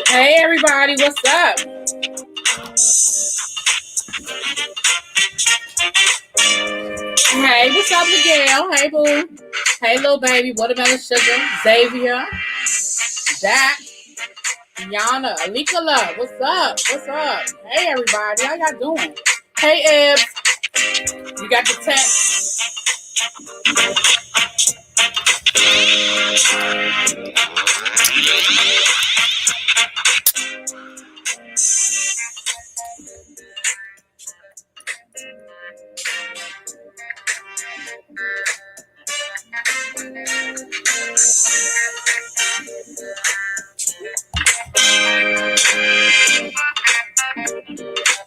Hey everybody, what's up? Hey, what's up, Miguel? Hey, boo. Hey, little baby. Watermelon sugar. Xavier. Zach. Yana. Alika Love. What's up? What's up? Hey, everybody. How y'all doing? Hey, Ebs. You got the text?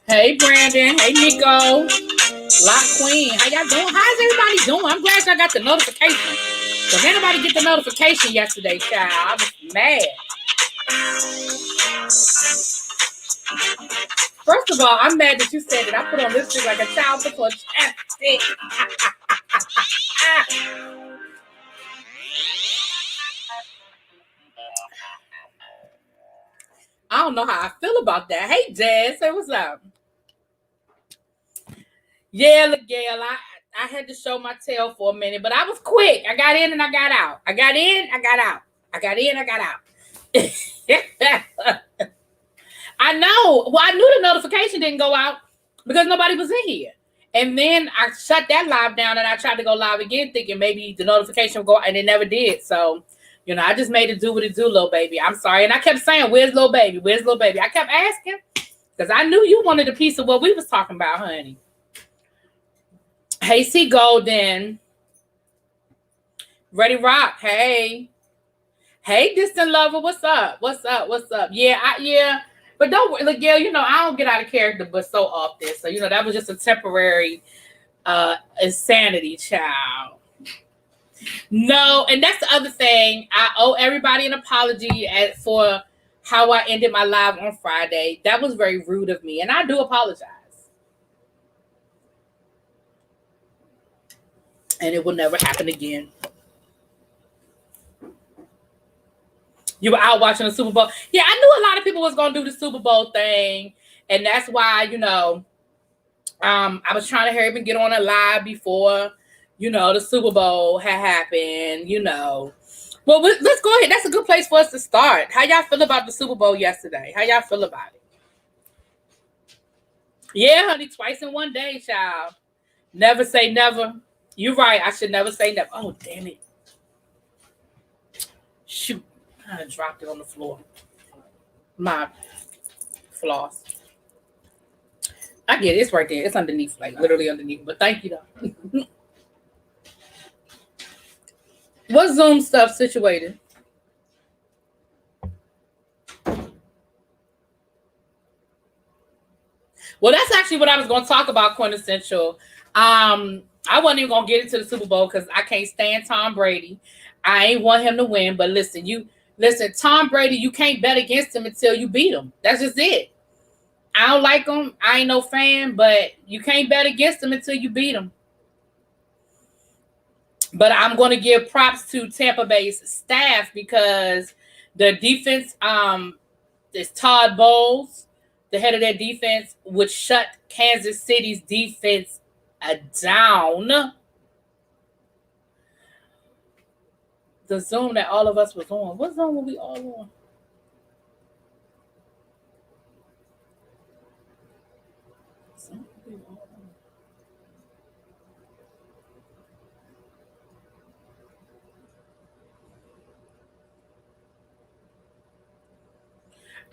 Hey, Brandon. Hey, Nico. Lock Queen. How y'all doing? How's everybody doing? I'm glad y'all got the notification. Because anybody get the notification yesterday, child? I was mad. First of all, I'm mad that you said that I put on lipstick like a child puts on chapstick. I don't know how I feel about that. Hey, Jazz. Say what's up. Yeah, look, Gail, I had to show my tail for a minute, but I was quick. I got in and I got out. I got in, I got out. I got in, I got out. I know. Well, I knew the notification didn't go out because nobody was in here. And then I shut that live down and I tried to go live again thinking maybe the notification would go out, and it never did. So, you know, I just made it do what it do, little baby. I'm sorry. And I kept saying, where's little baby? Where's little baby? I kept asking because I knew you wanted a piece of what we was talking about, honey. Hey, C Golden. Ready Rock. Hey. Hey, distant lover. What's up? What's up? What's up? Yeah. But don't worry, look, Gail, you know, I don't get out of character but so often. So, you know, that was just a temporary insanity, child. No, and that's the other thing. I owe everybody an apology for how I ended my live on Friday. That was very rude of me, and I do apologize. And it will never happen again. You were out watching the Super Bowl. Yeah, I knew a lot of people was going to do the Super Bowl thing. And that's why, you know, I was trying to hurry up and get on a live before, you know, the Super Bowl had happened, you know. Well, let's go ahead. That's a good place for us to start. How y'all feel about the Super Bowl yesterday? How y'all feel about it? Yeah, honey, twice in one day, child. Never say never. You're right. I should never say never. Oh, damn it. Shoot. I dropped it on the floor. My floss. I get it. It's right there. It's underneath, like literally underneath. But thank you, though. What Zoom stuff situated? Well, that's actually what I was going to talk about, Quintessential. I wasn't even going to get into the Super Bowl because I can't stand Tom Brady. I ain't want him to win. But listen, Tom Brady, you can't bet against him until you beat him. That's just it. I don't like him. I ain't no fan, but you can't bet against him until you beat him. But I'm going to give props to Tampa Bay's staff because the defense, is Todd Bowles, the head of their defense, would shut Kansas City's defense down. The Zoom that all of us was on. What Zoom were we all on?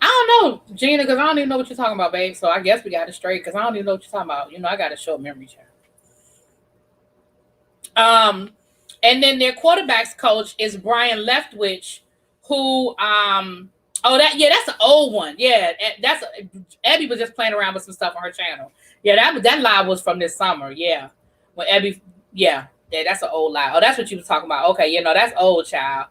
I don't know, Gina, because I don't even know what you're talking about, babe. So I guess we got it straight because I don't even know what you're talking about. You know, I got a short memory, child. And then their quarterbacks coach is Brian Leftwich, who that's an old one. Yeah, Abby was just playing around with some stuff on her channel. Yeah, that live was from this summer. Yeah, when Abby, yeah, that's an old live. Oh, that's what you was talking about. Okay, you know that's old, child.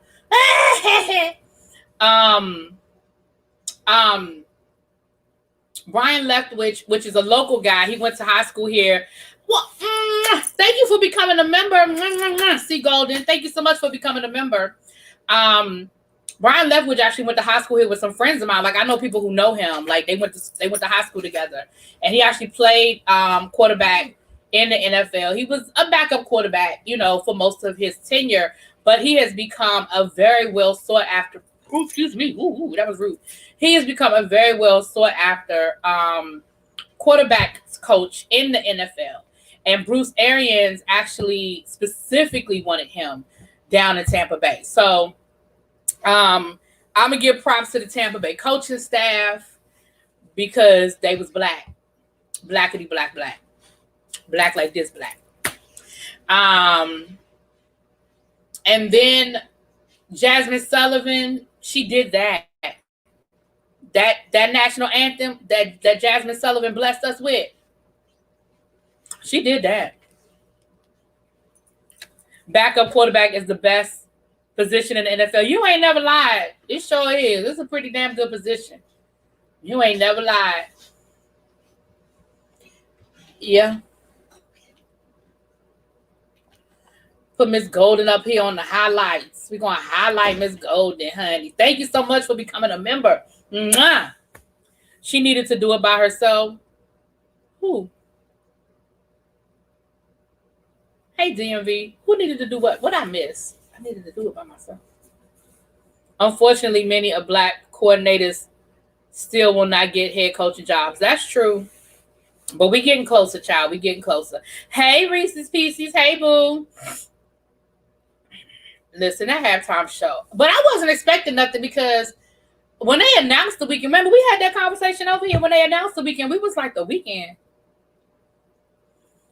Brian Leftwich, which is a local guy. He went to high school here. Well, thank you for becoming a member. C Golden, thank you so much for becoming a member. Brian Leftwich actually went to high school here with some friends of mine. Like I know people who know him. Like they went to high school together, and he actually played quarterback in the NFL. He was a backup quarterback, for most of his tenure, but he has become a very well sought after. Ooh, excuse me. Ooh, that was rude. He has become a very well sought after quarterback coach in the NFL. And Bruce Arians actually specifically wanted him down in Tampa Bay. So I'm going to give props to the Tampa Bay coaching staff because they was black. Blackity black, black. Black like this black. And then Jasmine Sullivan, she did that. That national anthem that Jasmine Sullivan blessed us with. She did that. Backup quarterback is the best position in the NFL. You ain't never lied. It sure is. It's a pretty damn good position. You ain't never lied. Yeah. Put Miss Golden up here on the highlights. We're going to highlight Miss Golden, honey. Thank you so much for becoming a member. Mwah. She needed to do it by herself. Who? Hey, DMV. Who needed to do what? What I miss? I needed to do it by myself. Unfortunately, many of black coordinators still will not get head coaching jobs. That's true. But we getting closer, child. We getting closer. Hey, Reese's Pieces. Hey, boo. Listen, that halftime show. But I wasn't expecting nothing because when they announced the weekend, remember we had that conversation over here when they announced the weekend, we was like the weekend.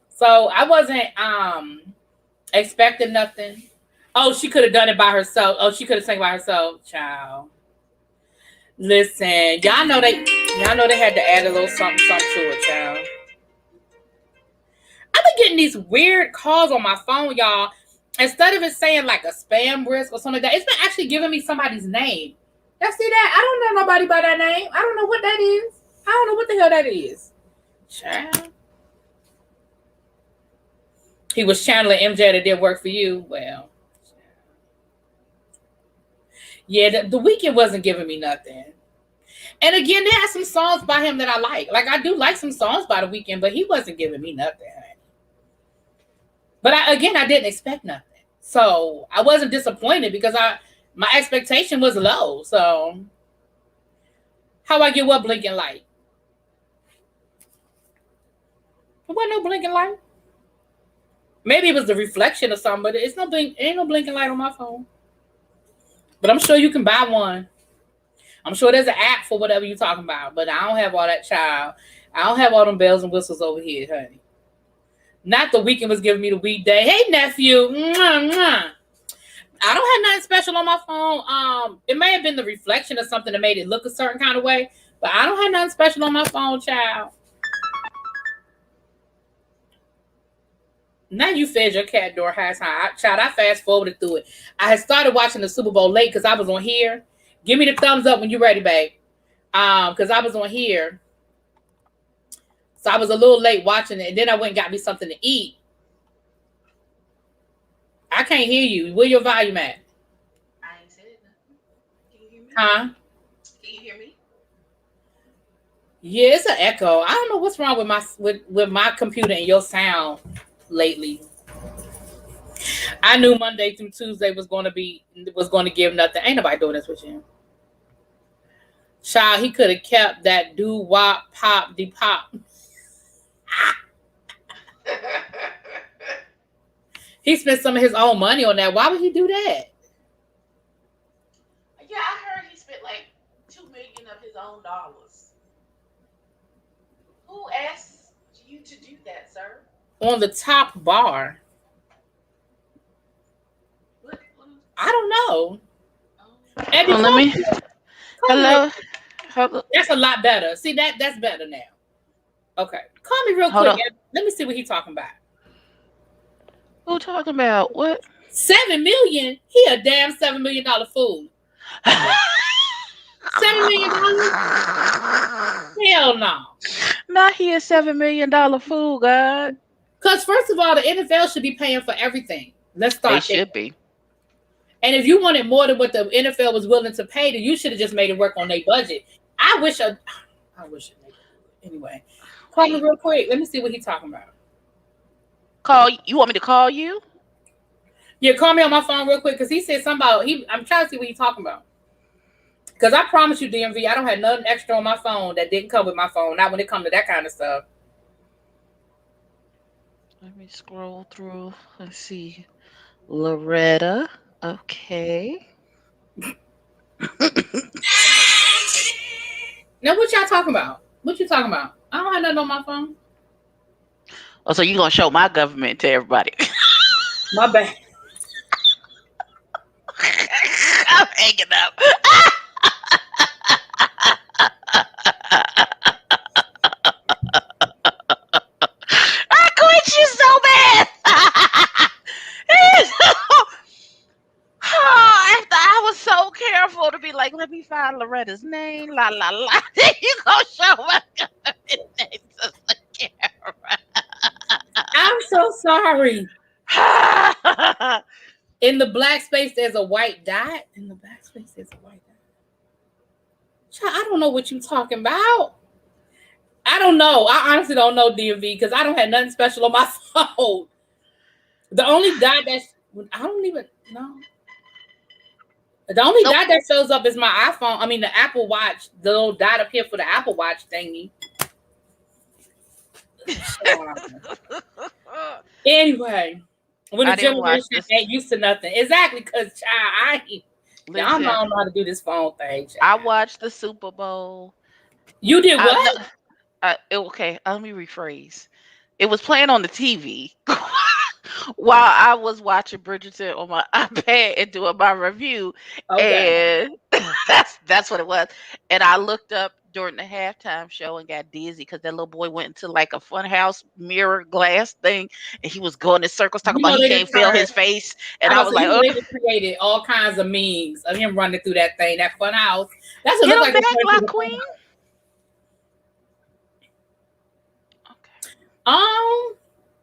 So I wasn't expecting nothing. Oh, she could have done it by herself. Oh, she could have sang by herself. Child. Listen, y'all know they had to add a little something to it, child. I've been getting these weird calls on my phone, y'all. Instead of it saying like a spam risk or something like that, it's been actually giving me somebody's name. Y'all see that? I don't know nobody by that name. I don't know what that is. I don't know what the hell that is. Child. He was channeling MJ that did work for you. Well, yeah, the weekend wasn't giving me nothing. And again, they had some songs by him that I like. Like I do like some songs by the weekend, but he wasn't giving me nothing. But I didn't expect nothing. So I wasn't disappointed because my expectation was low. So how I get what blinking light? There wasn't no blinking light. Maybe it was the reflection or something, but ain't no blinking light on my phone. But I'm sure you can buy one. I'm sure there's an app for whatever you're talking about, but I don't have all that, child. I don't have all them bells and whistles over here, honey. Not the weekend was giving me the weekday. Hey, nephew. Mwah, mwah. I don't have nothing special on my phone. It may have been the reflection or something that made it look a certain kind of way, but I don't have nothing special on my phone, child. Now you fed your cat door half time. Child, I fast forwarded through it. I had started watching the Super Bowl late because I was on here. Give me the thumbs up when you're ready, babe. Because I was on here. So I was a little late watching it, and then I went and got me something to eat. I can't hear you. Where your volume at? I ain't said nothing. Can you hear me? Huh? Can you hear me? Yeah, it's an echo. I don't know what's wrong with my computer and your sound lately. I knew Monday through Tuesday was going to give nothing. Ain't nobody doing this with you. Child, he could have kept that doo-wop pop de pop. He spent some of his own money on that. Why would he do that? Yeah, I heard he spent like $2 million of his own dollars. Who asked you to do that, sir? On the top bar. What? I don't know. Oh. Let me. Hello. That's a lot better. See, that's better now. Okay. Call me real Hold quick. on. Let me see what he's talking about. Who talking about what? $7 million? He a damn $7 million fool. $7 million? Hell no. Not he a $7 million fool, God. Because first of all, the NFL should be paying for everything. Let's start They should be. And if you wanted more than what the NFL was willing to pay, then you should have just made it work on their budget. I wish a anyway. Call me Wait, real quick. Let me see what he's talking about. you want me to call you? Yeah, call me on my phone real quick because he said something about I'm trying to see what he's talking about. Because I promise you, DMV, I don't have nothing extra on my phone that didn't come with my phone. Not when it comes to that kind of stuff. Let me scroll through. Let's see. Loretta. Okay. Now, what y'all talking about? What you talking about? I don't have nothing on my phone. Oh, so you gonna show my government to everybody? My bad. I'm hanging up. I quit you so bad. After I was so careful to be like, let me find Loretta's name, la la la. You gonna show my government name to the I'm so sorry. camera. In the black space, there's a white dot. In the black space, there's a white dot. Child, I don't know what you talking about. I don't know. I honestly don't know, DMV, because I don't have nothing special on my phone. The only dot that's I don't even know. The only Nope. dot that shows up is my iPhone. I mean, the Apple Watch. The little dot up here for the Apple Watch thingy. Anyway, when the I didn't watch generation ain't used to nothing. Exactly, because child, y'all Listen, don't know how to do this phone thing. Child. I watched the Super Bowl. You did I what? know. Okay, let me rephrase. It was playing on the TV while I was watching Bridgerton on my iPad and doing my review, Okay. and that's what it was. And I looked up during the halftime show and got dizzy because that little boy went into like a funhouse mirror glass thing, and he was going in circles talking You about know he they can't just feel turned. his face, I and I about was to say, like, you know, oh, they just created all kinds of memes of him running through that thing, that fun house. That's what it get looked him like. He back, running through La the fun Queen. Okay. house.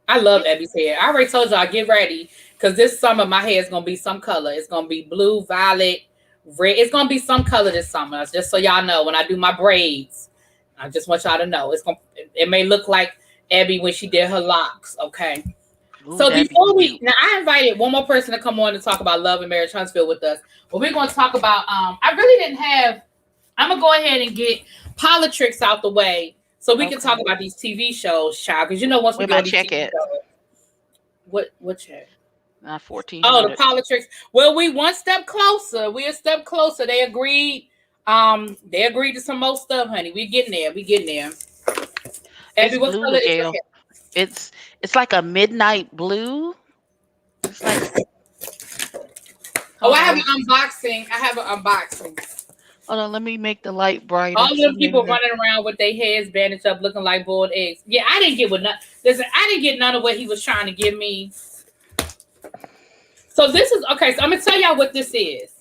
I love Abby's hair. I already told y'all, get ready because this summer my hair is gonna be some color. It's gonna be blue, violet, red. It's gonna be some color this summer. Just so y'all know, when I do my braids, I just want y'all to know it's gonna. It may look like Abby when she did her locks. Okay. Ooh, So that'd be before cute. I invited one more person to come on and talk about love and marriage Huntsville with us. But we're going to talk about. I really didn't have. I'm gonna go ahead and get politics out the way so we can Okay. talk about these TV shows, child. Because you know once we Where get my on these check TV at? shows, what check? Oh, the 1400. politics. Well, we one step closer. We a step closer. They agreed. They agreed to some more stuff, honey. We getting there. We getting there. It's Abby, what blue, color is your Gail. hair? It's like a midnight blue. It's like Oh, I hold have an on. unboxing. I have an unboxing. Hold on, let me make the light brighter. All So them people maybe running around with their heads bandaged up, looking like boiled eggs. Yeah, I didn't get what none. Listen, I didn't get none of what he was trying to give me. So this is okay. So I'm gonna tell y'all what this is.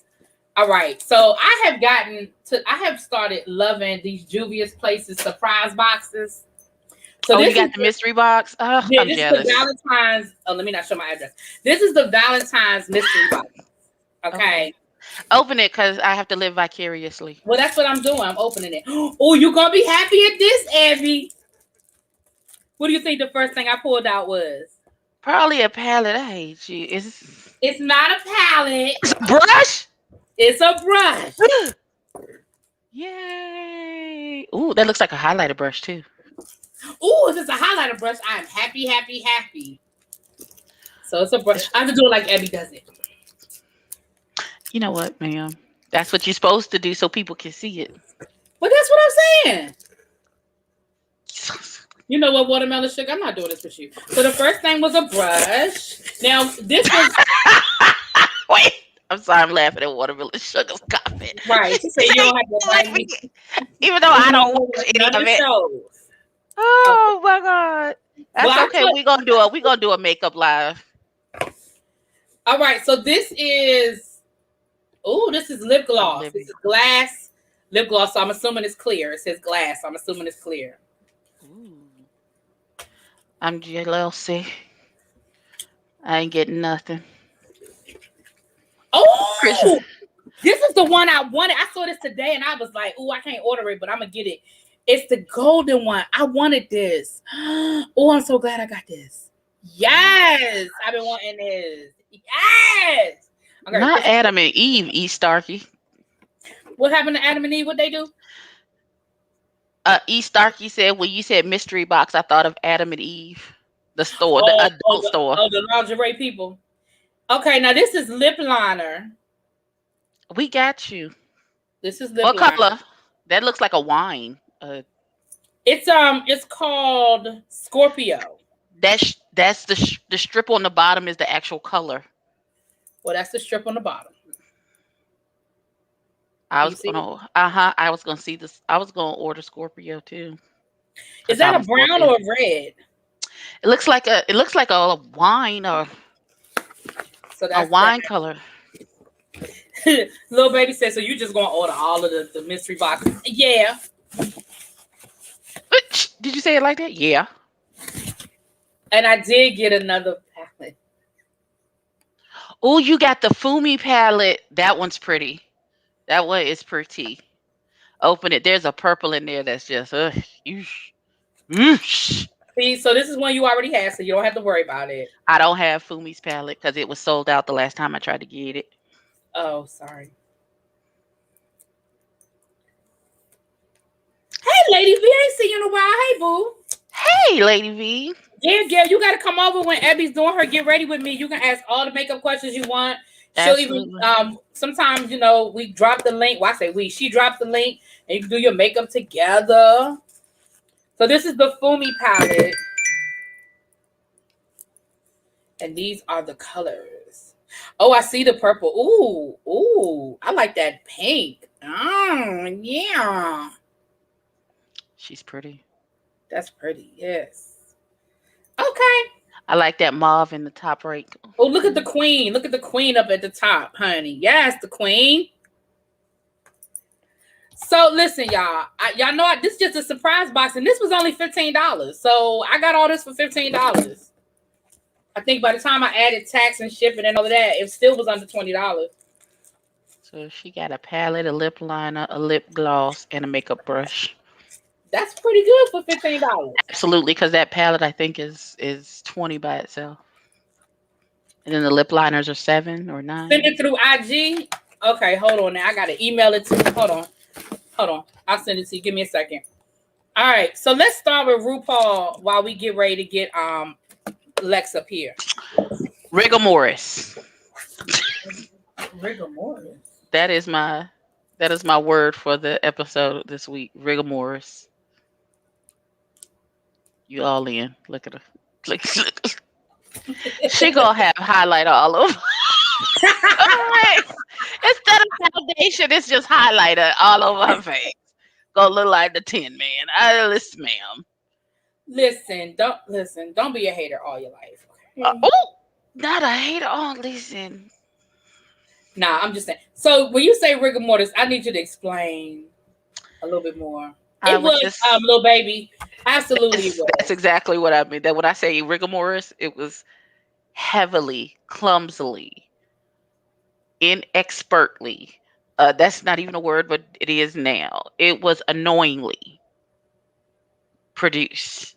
All right. So I have started loving these Juvia's Places surprise boxes. So Oh, you this is got the mystery box? Oh, yeah, I'm this is the jealous. Valentine's. Oh, let me not show my address. This is the Valentine's mystery box. Okay. Okay. Open it because I have to live vicariously. Well, that's what I'm doing. I'm opening it. Oh, you gonna be happy at this, Abby. What do you think the first thing I pulled out was? Probably a palette. I hate you. It's not a palette. It's a brush? It's a brush. Yay. Ooh, that looks like a highlighter brush too. Ooh, if it's a highlighter brush, I am happy, happy, happy. So it's a brush. I have to do it like Abby does it. You know what, ma'am? That's what you're supposed to do so people can see it. But that's what I'm saying. You know what, watermelon sugar? I'm not doing this with you. So the first thing was a brush. Now this was Wait, I'm sorry, I'm laughing at watermelon sugar's comment. right. She said you don't have to invite me. Even though I don't watch any None of of the it. shows. Oh my god. That's Well, okay. We're gonna do a makeup live. all right. So this is this is lip gloss. living. This is glass lip gloss. So I'm assuming it's clear. It says glass. So I'm assuming it's clear. Ooh. I'm jealousy. I ain't getting nothing. Oh, Chris. Ooh, this is the one I wanted. I saw this today and I was like, "Ooh, I can't order it, but I'm gonna get it." It's the golden one. I wanted this. Oh, I'm so glad I got this. Yes, I've been wanting this. Yes. Okay, Not Chris, Adam and Eve, E Starkey. what happened to Adam and Eve? What they do? E Starkey said when you said mystery box, I thought of Adam and Eve, the store, the Oh, adult store. the lingerie people. Okay, now this is lip liner. We got you. This is lip What liner. color? That looks like a wine. It's called Scorpio. That's the strip on the bottom is the actual color. Well, that's the strip on the bottom. I Can you was see it? gonna I was gonna see this. I was gonna order Scorpio too. Is Because that I'm a a brown Scorpio. or a red? It looks like a wine or So a that's that. wine color. Little baby said, so you just gonna order all of the mystery boxes? Yeah. Did you say it like that? Yeah. And I did get another palette. Oh, you got the Fumi palette. That one's pretty. That one is pretty. Open it. There's a purple in there that's just yeesh. Yeesh. See, so this is one you already had, so you don't have to worry about it. I don't have Fumi's palette because it was sold out the last time I tried to get it. Oh, sorry. Hey, Lady V, I ain't seen you in a while. Hey, boo. Hey, Lady V. Yeah, girl, you gotta come over when Abby's doing her get ready with me. You can ask all the makeup questions you want. She'll even Absolutely. sometimes, we drop the link. Well, I say we, she drops the link and you can do your makeup together. So this is the Fumi palette. And these are the colors. Oh, I see the purple. Ooh, I like that pink. Oh, yeah. She's pretty. That's pretty, yes. Okay. I like that mauve in the top right. Oh, look at the queen. Look at the queen up at the top, honey. Yes, the queen. So listen, y'all. Y'all know this is just a surprise box, and this was only $15. So I got all this for $15. I think by the time I added tax and shipping and all of that, it still was under $20. So she got a palette, a lip liner, a lip gloss, and a makeup brush. That's pretty good for $15. Absolutely, because that palette I think is 20 by itself. And then the lip liners are 7 or 9. Send it through IG. Okay, hold on now. I gotta email it to you. Hold on. I'll send it to you. Give me a second. All right, so let's start with RuPaul while we get ready to get Lex up here. Rigor Morris. Rigor Mortis. That is my word for the episode this week. Rigor Morris. You all in. Look at her. Look. She gonna have highlighter all over. Instead of foundation, it's just highlighter all over her face. Gonna look like the Tin Man. Listen, ma'am. Don't be a hater all your life. Okay? Not a hater. Oh, listen. Nah, I'm just saying. So when you say rigor mortis, I need you to explain a little bit more. It was little baby. Absolutely, it was. That's exactly what I mean. That when I say rigor mortis, it was heavily, clumsily, inexpertly. That's not even a word, but it is now. It was annoyingly produced,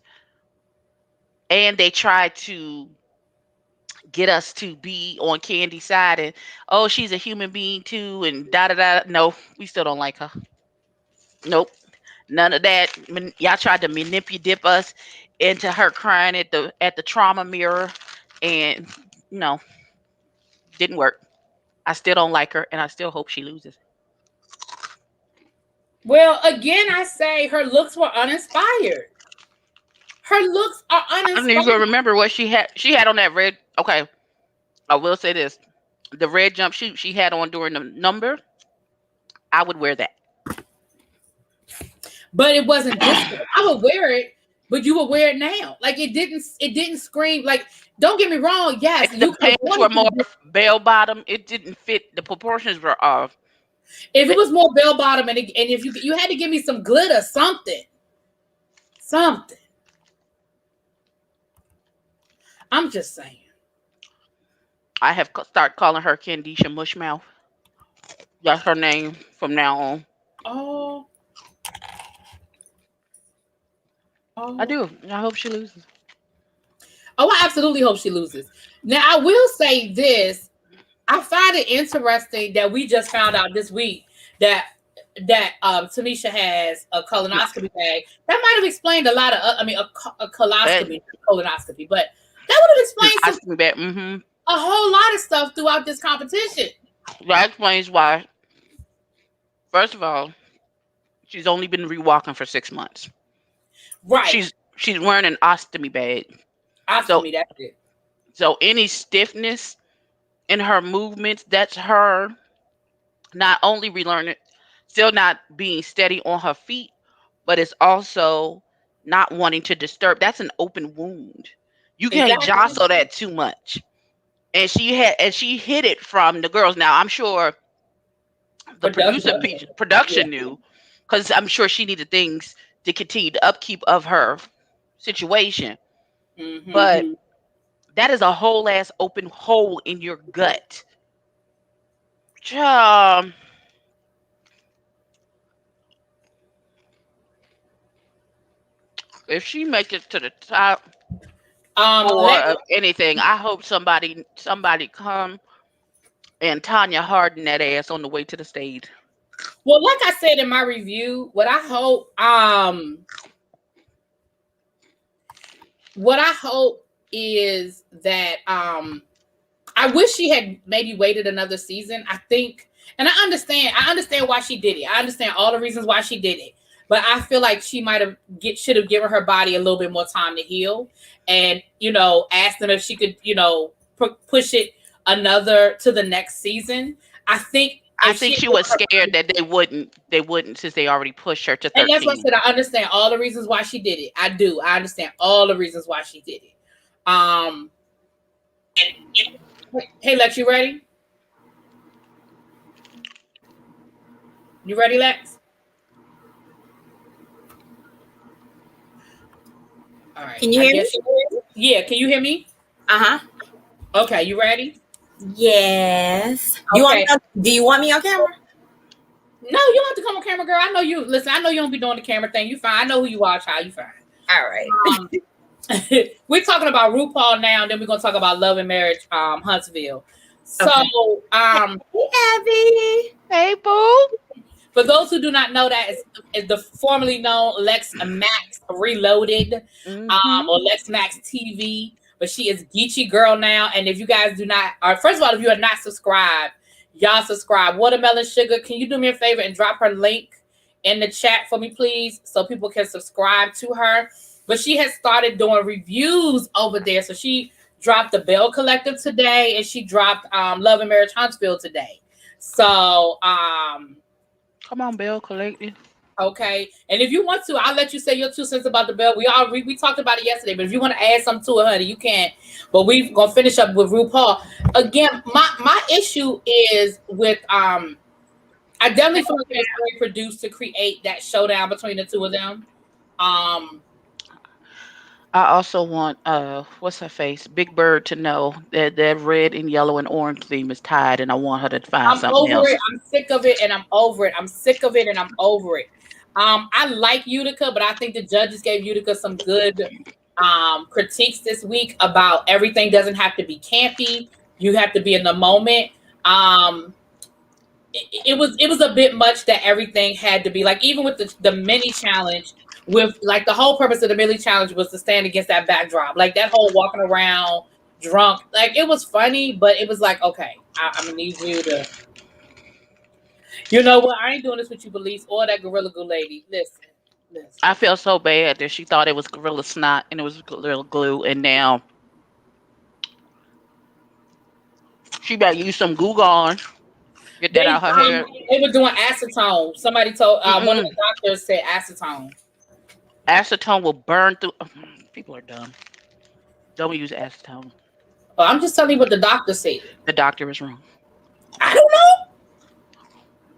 and they tried to get us to be on Candy's side and she's a human being too and da da da. No, we still don't like her. Nope, none of that. Y'all tried to manipulate us into her crying at the trauma mirror, and no, didn't work. I still don't like her, and I still hope she loses. Well, again, I say her looks were uninspired. Her looks are uninspired. I don't even remember what she had. She had on that red. Okay, I will say this: the red jumpsuit she had on during the number, I would wear that. But it wasn't this one. I would wear it, but you would wear it now. Like it didn't scream. Like, don't get me wrong. Yes, the pants were more bell bottom. It didn't fit. The proportions were off. If it was more bell bottom, and if you had to give me some glitter, something. I'm just saying. I have start calling her Kendisha Mushmouth. That's her name from now on. Oh, I oh, do. I hope she loses. oh! I absolutely hope she loses. Now, I will say this: I find it interesting that we just found out this week that Tanisha has a colonoscopy bag. That might have explained a lot of, I mean, a That coloscopy, colonoscopy, but that would have explained some asking that. Mm-hmm. a whole lot of stuff throughout this competition. That explains why. First of all, she's only been rewalking for 6 months. Right. She's wearing an ostomy bag. So Ostomy, that's it. so any stiffness in her movements, that's her not only relearning, still not being steady on her feet, but it's also not wanting to disturb. That's an open wound. You can't Exactly. jostle that too much. And she hid it from the girls. Now I'm sure the Production. Yeah. production knew, because I'm sure she needed things to continue the upkeep of her situation. Mm-hmm. But that is a whole ass open hole in your gut. Um, if she make it to the top four Let of anything, I hope somebody come and Tanya harden that ass on the way to the stage. well, like I said in my review, what I hope is that I wish she had maybe waited another season. I think, and I understand why she did it. I understand all the reasons why she did it. But I feel like she might have should have given her body a little bit more time to heal, and asked them if she could, push it another to the next season. I think I if think she had she given was her scared body, that they wouldn't since they already pushed her to and that's what I 13. said. I understand all the reasons why she did it. I do. I understand all the reasons why she did it. Um, hey Lex, you ready? You ready, Lex? All right. Can you I hear me? guess. Yeah. Can you hear me? Uh-huh. Okay. You ready? Yes. Okay. Do you want me on camera? No, you don't have to come on camera, girl. I know you. Listen, I know you don't be doing the camera thing. You fine. I know who you are, child. You fine. All right. Um, we're talking about RuPaul now, and then we're gonna talk about Love and Marriage, Huntsville. So, Okay. Hey, Abby. Hey, boo. for those who do not know, that is the formerly known Lex Max Reloaded, Mm-hmm. or Lex Max TV. But she is Geechee Girl now. And if you guys do not, or first of all, if you are not subscribed, y'all subscribe. Watermelon Sugar, can you do me a favor and drop her link in the chat for me, please, so people can subscribe to her? But she has started doing reviews over there. So she dropped the Bell Collective today, and she dropped Love and Marriage Huntsville today. So, Come on, Bell Collective. okay. And if you want to, I'll let you say your 2 cents about the bell. We talked about it yesterday, but if you want to add something to it, honey, you can. But we're gonna finish up with RuPaul. Again, my issue is with I definitely feel like it was very produced to create that showdown between the two of them. Um I also want what's her face? Big Bird to know that that red and yellow and orange theme is tied, and I want her to find I'm something over else. it. I'm sick of it and I'm over it. I'm sick of it and I'm over it. I like Utica, but I think the judges gave Utica some good critiques this week about everything doesn't have to be campy. You have to be in the moment. Um, it was a bit much that everything had to be like, even with the mini challenge, with like the whole purpose of the mini challenge was to stand against that backdrop, like that whole walking around drunk. Like it was funny, but it was like, okay, I'm gonna need you to. You know what? I ain't doing this with you, Belize, or that Gorilla Glue lady. Listen. I feel so bad that she thought it was Gorilla Snot and it was Gorilla Glue, and now she better use some Goo Gone. Get that They out her hair. they were doing acetone. Somebody told one of Mm-mm. the doctors said acetone. Acetone will burn through. People are dumb. Don't use acetone. But I'm just telling you what the doctor said. The doctor is wrong. I don't know.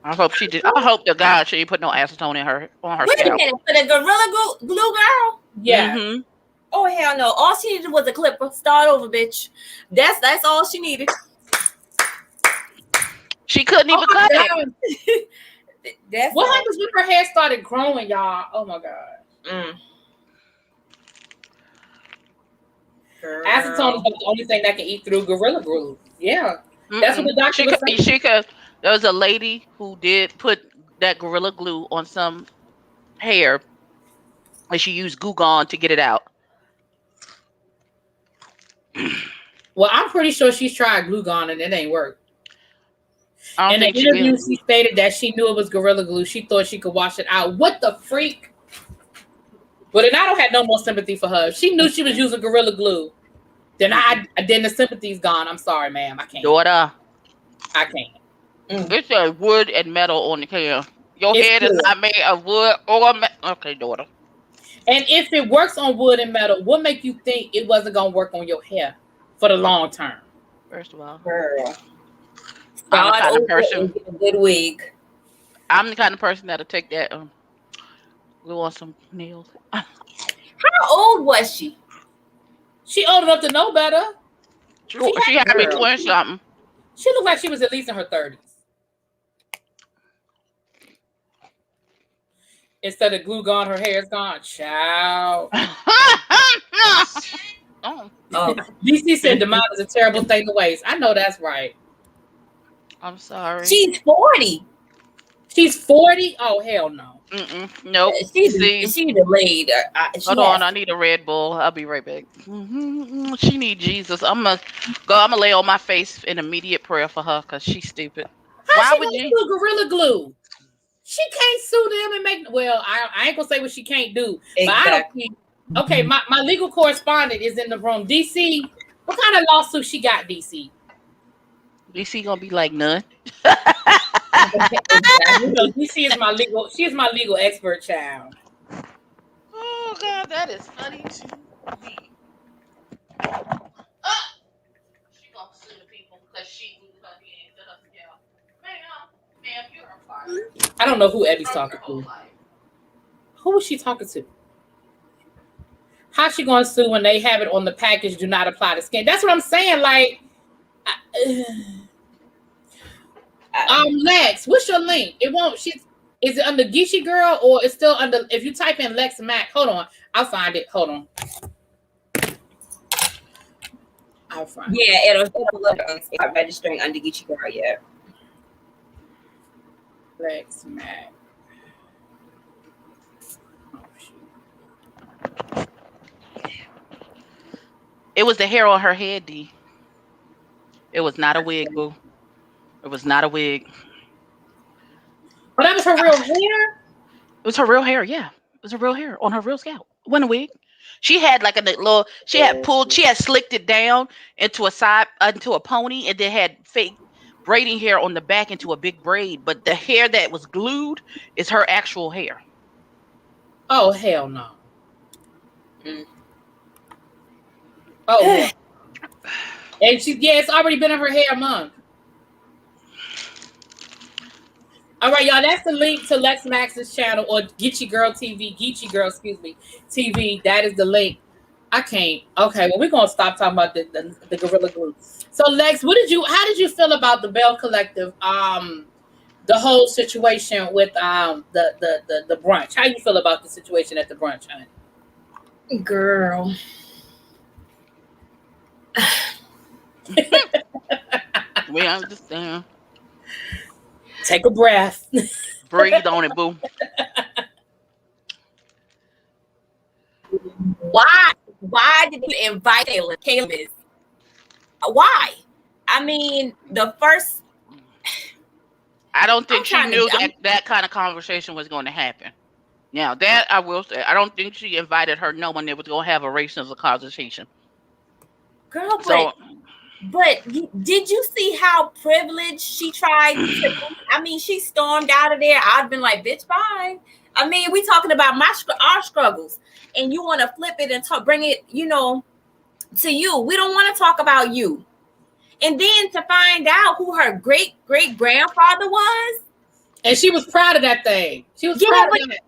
I hope she did. I hope to God she ain't put no acetone in her on her Wait a scalp. minute. For the glue girl? Yeah. Mm-hmm. Oh, hell no. All she needed was a clipper. Start over, bitch. That's all she needed. She couldn't Oh even my cut it. God. That's What happens when her hair started growing, y'all? Oh my God. Acetone is about the only thing that can eat through Gorilla Glue. Yeah. That's what the doctor was saying. She could. There was a lady who did put that Gorilla Glue on some hair, and she used Goo Gone to get it out. Well, I'm pretty sure she's tried Glue Gone and it ain't worked. I don't In an think she interview, did. she stated that she knew it was Gorilla Glue. She thought she could wash it out. What the freak? But then I don't have no more sympathy for her. If she knew she was using Gorilla Glue, then then the sympathy's gone. I'm sorry, ma'am. I can't. Daughter, I can't. it says wood and metal on the can. Your It's head is good. not made of wood or metal. Okay, daughter. And if it works on wood and metal, what make you think it wasn't gonna work on your hair for the long term? First of all, girl. I'm the Start kind of over person. and get a good wig. I'm the kind of person that'll take that glue on some nails. How old was she? She old enough to know better. She had to be girl. 20 something. She looked like she was at least in her 30s. Instead of glue gone, her hair's gone. Child. Oh, DC said demand is a terrible thing to waste. I know that's right. I'm sorry. She's 40. She's 40? Oh, hell no. Nope. She's See, delayed. hold on. I need a Red Bull. I'll be right back. She need Jesus. I'm gonna lay on my face in immediate prayer for her because she's stupid. How Why she would gonna you? do Gorilla Glue? She can't sue them and make. Well, I ain't gonna say what she can't do. But I don't think. Okay, my legal correspondent is in the room. DC, what kind of lawsuit she got, DC? DC gonna be like none. You know, DC is my legal. She is my legal expert, child. Oh God, that is funny to me. She gonna sue the people because she glued her hand to her scalp. Ma'am, you're a fire. I don't know who Abby's talking to. Who is she talking to? How's she gonna sue when they have it on the package? Do not apply to skin. That's what I'm saying. Like, Lex, what's your link? It won't. Is it under Geechee Girl or it's still under? If you type in Lex Mac, hold on, I'll find it. Hold on, I'll find it. Yeah, it'll look start registering under Geechee Girl. Yeah. Lex Mac. It was the hair on her head, D. It was not a wig, boo. It was not a wig. But that was her real hair? It was her real hair, yeah. It was her real hair on her real scalp. It wasn't a wig. She had like a little, she had slicked it down into a pony, and then had fake braiding hair on the back into a big braid. But the hair that was glued is her actual hair. Oh, hell no. Oh, yeah. And it's already been in her hair a month. All right, y'all, that's the link to Lex Max's channel or Geechee Girl TV, TV. That is the link. I can't. Okay, well, we're going to stop talking about the Gorilla Glue. So, Lex, how did you feel about the Bell Collective, the whole situation with the brunch? How you feel about the situation at the brunch, honey? Girl. We understand. Take a breath. Breathe on it, boo. Why did you invite Caleb? Why? I mean, the first. I don't think she knew that kind of conversation was going to happen. Now, that I will say, I don't think she invited her knowing they was going to have a racial conversation. Girl, but did you see how privileged she tried to be? I mean, she stormed out of there. I'd been like, bitch, bye. I mean, we talking about our struggles, and you want to flip it and bring it, to you. We don't want to talk about you. And then to find out who her great-great-grandfather was. And she was proud of that thing. She was proud of it.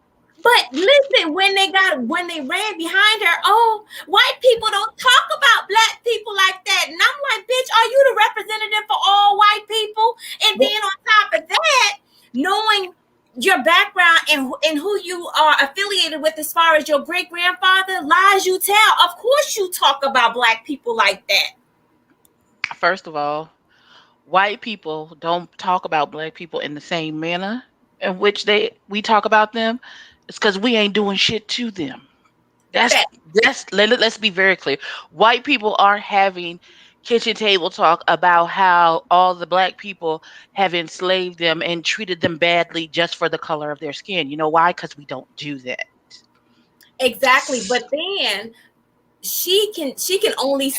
But listen, when they ran behind her, oh, white people don't talk about black people like that. And I'm like, bitch, are you the representative for all white people? And then on top of that, knowing your background and who you are affiliated with as far as your great grandfather, lies you tell. Of course, you talk about Black people like that. First of all, white people don't talk about Black people in the same manner in which we talk about them. It's because we ain't doing shit to them. Let's be very clear. White people are having kitchen table talk about how all the Black people have enslaved them and treated them badly just for the color of their skin. You know why? Because we don't do that. Exactly. But then she can only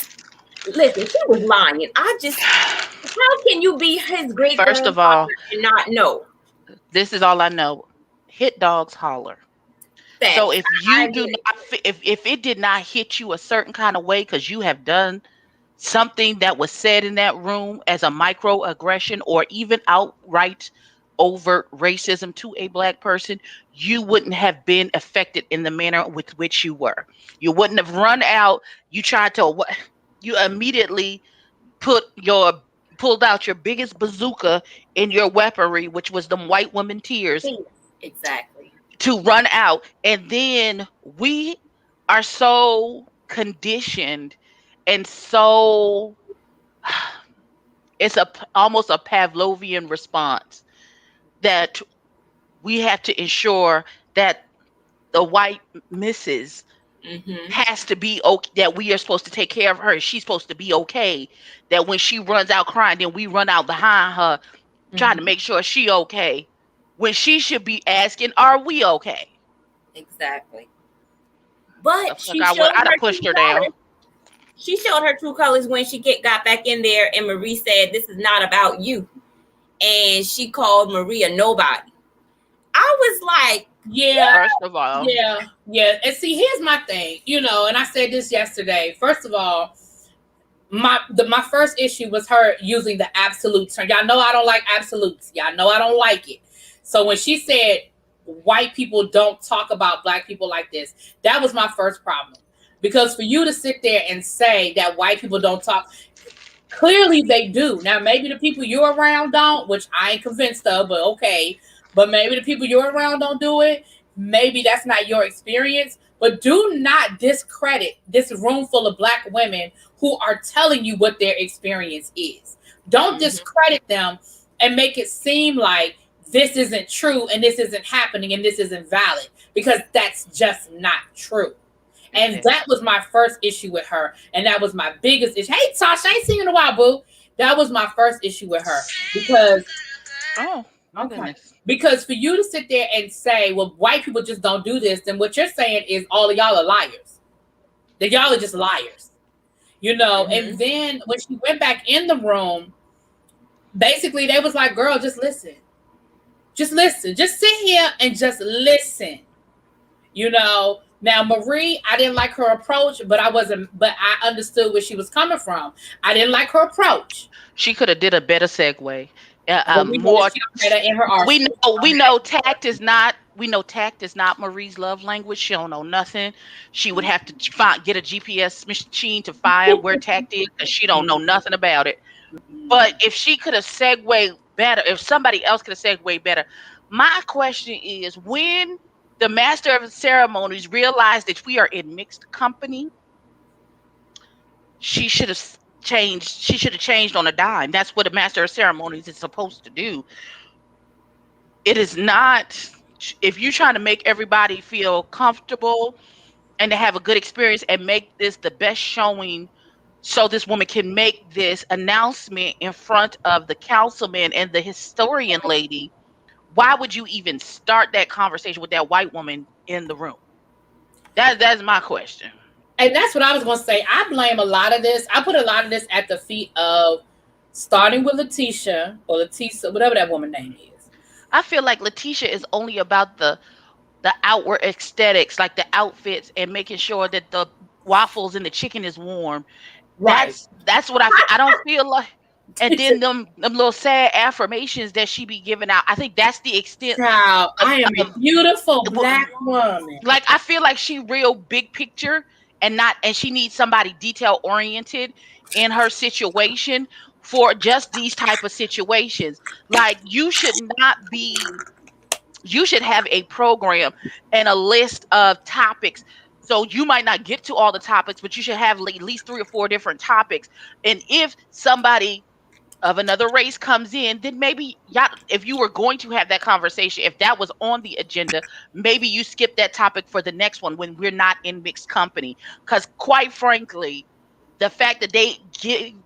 listen. She was lying. How can you be his great First of grandfather all, and not know? this is all I know. Hit dogs holler. That So if you do not, if it did not hit you a certain kind of way because you have done something that was said in that room as a microaggression or even outright overt racism to a Black person, you wouldn't have been affected in the manner with which you were. You wouldn't have run out. You immediately pulled out your biggest bazooka in your weaponry, which was them white woman tears. Exactly. To run out. And then we are so conditioned and so it's almost a Pavlovian response that we have to ensure that the white missus has to be okay, that we are supposed to take care of her. She's supposed to be okay. That when she runs out crying, then we run out behind her trying to make sure she okay. When she should be asking, are we okay? Exactly. But I pushed her down. She showed her true colors when she got back in there, and Marie said, "This is not about you," and she called Marie a nobody. I was like, yeah. First of all, yeah. And see, here's my thing, and I said this yesterday. First of all, my first issue was her using the absolute term. Y'all know I don't like absolutes. Y'all know I don't like it. So when she said white people don't talk about Black people like this, that was my first problem. Because for you to sit there and say that white people don't talk, clearly they do. Now, maybe the people you're around don't, which I ain't convinced of, but okay. But maybe the people you're around don't do it. Maybe that's not your experience. But do not discredit this room full of Black women who are telling you what their experience is. Don't discredit them and make it seem like this isn't true and this isn't happening and this isn't valid, because that's just not true. And that was my first issue with her. And that was my biggest issue. Hey, Tasha, I ain't seen you in a while, boo. That was my first issue with her. Because for you to sit there and say, well, white people just don't do this, then what you're saying is all of y'all are liars. That y'all are just liars. And then when she went back in the room, basically they was like, girl, just listen. Just listen. Just sit here and just listen. Now Marie, I didn't like her approach, but I understood where she was coming from. I didn't like her approach. She could have did a better segue. We know tact is not Marie's love language. She don't know nothing. She would have to get a GPS machine to find where tact is, because she don't know nothing about it. But if she could have segued better, if somebody else could have segued better, my question is, when the master of ceremonies realized that we are in mixed company, she should have changed. She should have changed on a dime. That's what a master of ceremonies is supposed to do. It is not, if you're trying to make everybody feel comfortable and to have a good experience and make this the best showing, so this woman can make this announcement in front of the councilman and the historian lady, why would you even start that conversation with that white woman in the room? That's my question. And that's what I was going to say. I blame a lot of this. I put a lot of this at the feet of, starting with Letitia, whatever that woman's name is. I feel like Letitia is only about the outward aesthetics, like the outfits and making sure that the waffles and the chicken is warm. Right. That's what I feel. I don't feel like. And then them little sad affirmations that she be giving out. I think that's the extent. Child, I am a beautiful Black woman. Like, I feel like she real big picture and she needs somebody detail oriented in her situation for just these type of situations. Like you should have a program and a list of topics. So you might not get to all the topics, but you should have at least 3 or 4 different topics. And if somebody of another race comes in, then maybe if you were going to have that conversation, if that was on the agenda, maybe you skip that topic for the next one when we're not in mixed company. Because quite frankly, the fact that they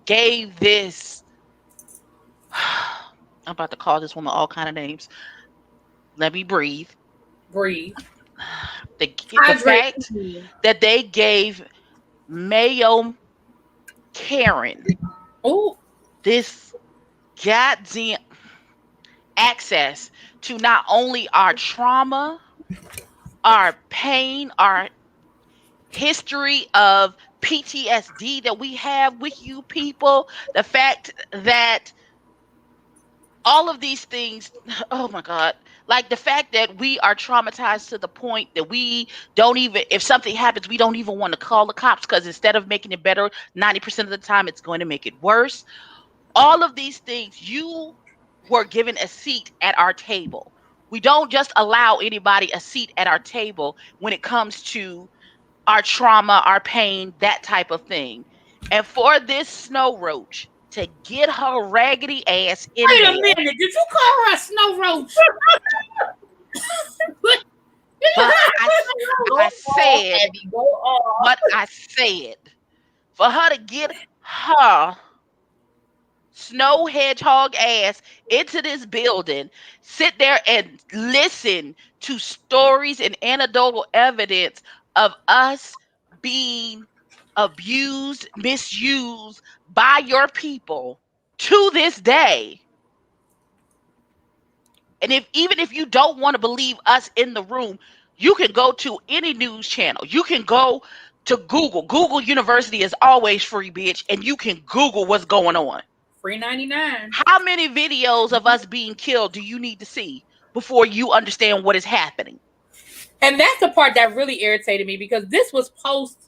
gave this, I'm about to call this woman all kind of names. Let me breathe. Breathe. The fact that they gave Mayo Karen this goddamn access to not only our trauma, our pain, our history of PTSD that we have with you people, the fact that all of these things, oh my God, like the fact that we are traumatized to the point that we don't even, if something happens, we don't even want to call the cops because instead of making it better, 90% of the time, it's going to make it worse. All of these things, you were given a seat at our table. We don't just allow anybody a seat at our table when it comes to our trauma, our pain, that type of thing. And for this Snow Roach to get her raggedy ass in Wait there. a minute, did you call her a Snow Roach? But I said what I said. For her to get her snow hedgehog ass into this building, sit there and listen to stories and anecdotal evidence of us being abused, misused by your people to this day. And even if you don't want to believe us in the room, you can go to any news channel. You can go to Google. Google University is always free, bitch, and you can Google what's going on. Free 99. How many videos of us being killed do you need to see before you understand what is happening? And that's the part that really irritated me because this was post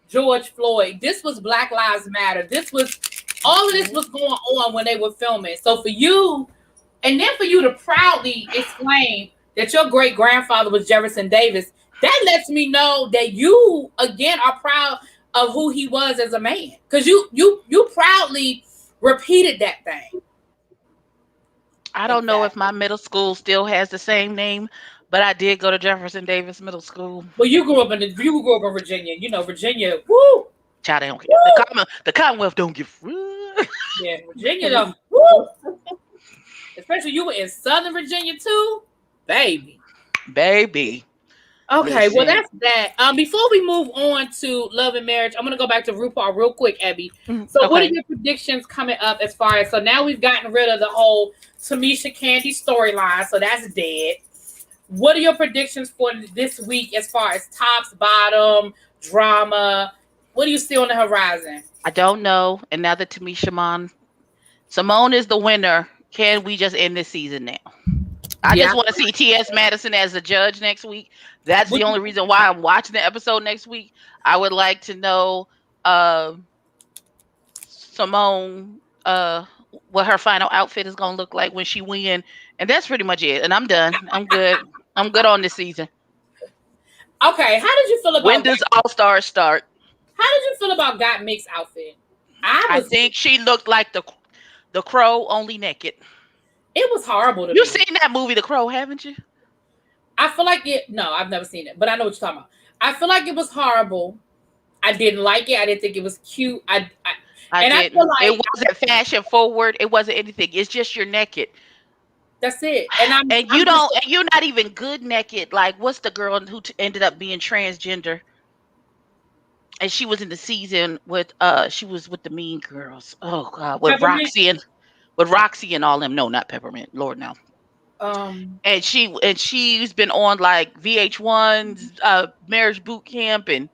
George Floyd. This was Black Lives Matter. This was all of this was going on when they were filming. So for you, and then for you to proudly exclaim that your great grandfather was Jefferson Davis, that lets me know that you again are proud of who he was as a man. Because you proudly repeated that thing. I don't know if my middle school still has the same name, but I did go to Jefferson Davis Middle School. Well, you grew up in Virginia. You know, Virginia, woo! Child, they don't care. The Commonwealth don't give. Yeah, Virginia don't. Woo! Especially you were in Southern Virginia too, baby. Okay, listen. Well that's that. Before we move on to Love and Marriage, I'm gonna go back to RuPaul real quick, Abby. So, What are your predictions coming up as far as? So now we've gotten rid of the whole Tamisha Candy storyline, so that's dead. What are your predictions for this week as far as tops, bottom, drama? What do you see on the horizon? I don't know. And now that Simone is the winner, can we just end this season now? I just want to see T.S. Madison as the judge next week. That's the only reason why I'm watching the episode next week. I would like to know Simone, what her final outfit is going to look like when she win. And that's pretty much it. And I'm done. I'm good. I'm good on this season. Okay. How did you feel about when does All-Stars start? How did you feel about Gottmik's outfit? I think she looked like the Crow, only naked. It was horrible to me. You've seen that movie, The Crow, haven't you? I feel like it. No, I've never seen it, but I know what you're talking about. I feel like it was horrible. I didn't like it. I didn't think it was cute. I didn't. I feel like it wasn't fashion forward. It wasn't anything. It's just you're naked. That's it. And you're not even good naked. Like, what's the girl who ended up being transgender? And she was in the season with she was with the Mean Girls. Oh God, with Roxy and all them. No, not Peppermint. Lord no. And she's been on like VH1's Marriage Boot Camp, and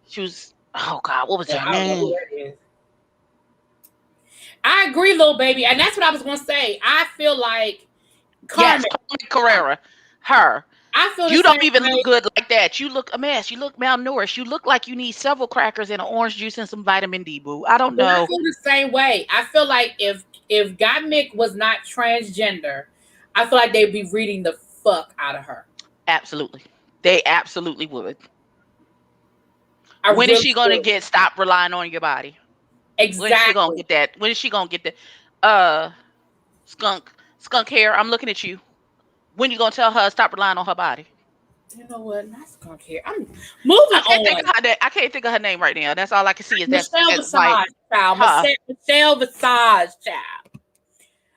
she was, oh God, what was her name? I agree, little baby, and that's what I was gonna say. I feel like Carmen Carrera, her. I feel you don't even look good like that. You look a mess. You look malnourished. You look like you need several crackers and an orange juice and some vitamin D, boo. I don't But I know. feel the same way. I feel like if Guy Mick was not transgender, I feel like they'd be reading the fuck out of her. Absolutely. They absolutely would. I When is really she gonna do. get stop relying on your body? When is she gonna Exactly. get that? When is she gonna get the uh skunk hair? I'm looking at you. When you gonna tell her stop relying on her body? You know what? Not skunk hair. I'm moving I can't think on. of her. I can't think of her name right now. That's all I can see is Michelle that's like Visage, child. her. Michelle Visage, child.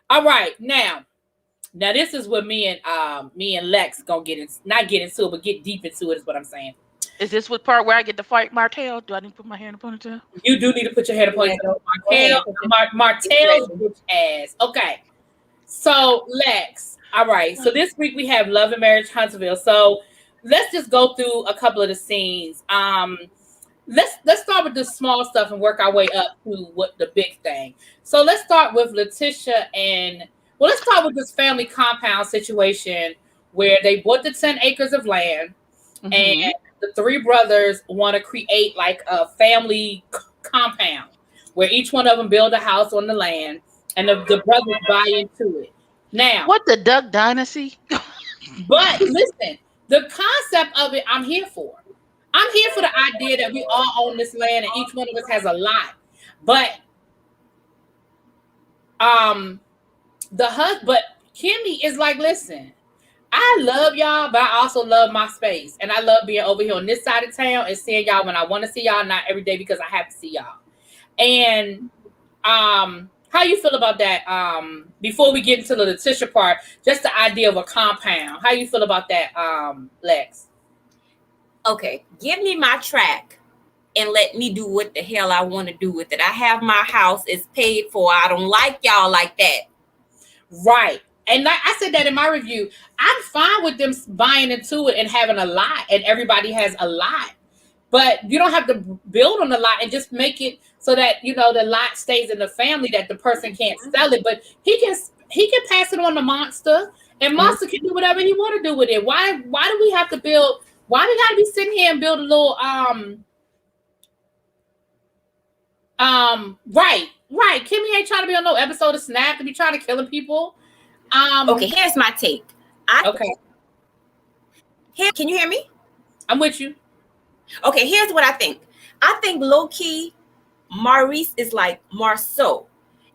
All right, now this is what me and Lex gonna not get into it, but get deep into it is what I'm saying. Is this what part where I get to fight Martell? Do I need to put my hair in a ponytail? You do need to put your head upon Martell's bitch ass. Okay. So Lex. All right. So this week we have Love and Marriage Huntsville. So let's just go through a couple of the scenes. Let's start with the small stuff and work our way up to what the big thing. So let's start with Letitia let's start with this family compound situation where they bought the 10 acres of land and the three brothers want to create like a family compound where each one of them build a house on the land and the brothers buy into it. Now, what the Duck Dynasty? but listen, the concept of it, I'm here for. I'm here for the idea that we all own this land and each one of us has a lot. But but Kimmy is like, listen, I love y'all, but I also love my space. And I love being over here on this side of town and seeing y'all when I want to see y'all, not every day because I have to see y'all. And how you feel about that? Before we get into the Letitia part, just the idea of a compound. How you feel about that, Lex? Okay, give me my track and let me do what the hell I want to do with it. I have my house, it's paid for. I don't like y'all like that. Right. And like I said that in my review, I'm fine with them buying into it and having a lot, and everybody has a lot. But you don't have to build on the lot and just make it so that the lot stays in the family, that the person can't sell it. But he can pass it on to Monster, and Monster can do whatever he want to do with it. Why do we have to build? Why we gotta be sitting here and build a little right. Kimmy ain't trying to be on no episode of Snap to be trying to killing people. Okay, here's my take. Okay. Can you hear me? I'm with you. Okay, here's what I think. I think low-key, Maurice is like Marceau.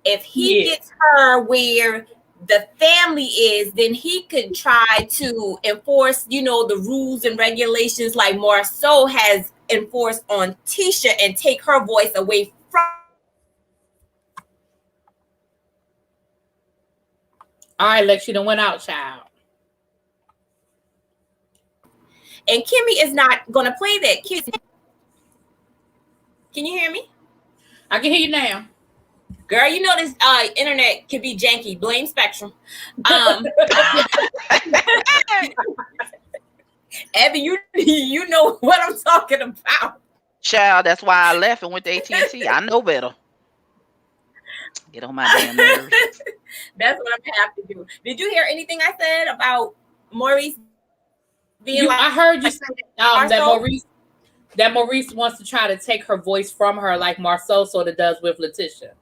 If he gets her where the family is, then he could try to enforce, the rules and regulations like Marceau has enforced on Tisha and take her voice away from. All right, Lex, you done went out, child. And Kimmy is not going to play that. Can you hear me? I can hear you now. Girl, this internet can be janky. Blame Spectrum. Evie, you know what I'm talking about. Child, that's why I left and went to AT&T. I know better. Get on my damn nerves. That's what I'm gonna have to do. Did you hear anything I said about Maurice being I heard you say that Maurice wants to try to take her voice from her like Marceau sort of does with Letitia.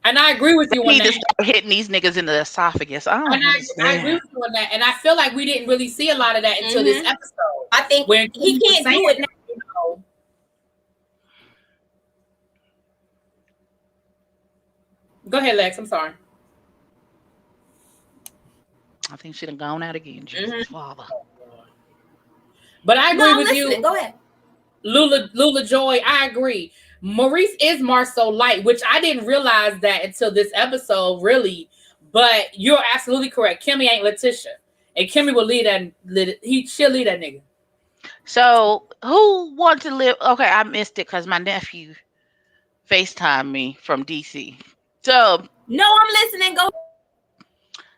And I agree with you on that. Need to start hitting these niggas in the esophagus. I agree with you on that. And I feel like we didn't really see a lot of that until this episode. I think when he can't do it now. Go ahead, Lex. I'm sorry. I think she done gone out again. Jesus Father. But I agree with you. Go ahead. Lula Joy, I agree. Maurice is Marceau light, which I didn't realize that until this episode, really. But you're absolutely correct. Kimmy ain't Letitia. And Kimmy will lead that. She'll lead that nigga. So who wants to live? Okay, I missed it because my nephew FaceTimed me from DC. So no, I'm listening. Go.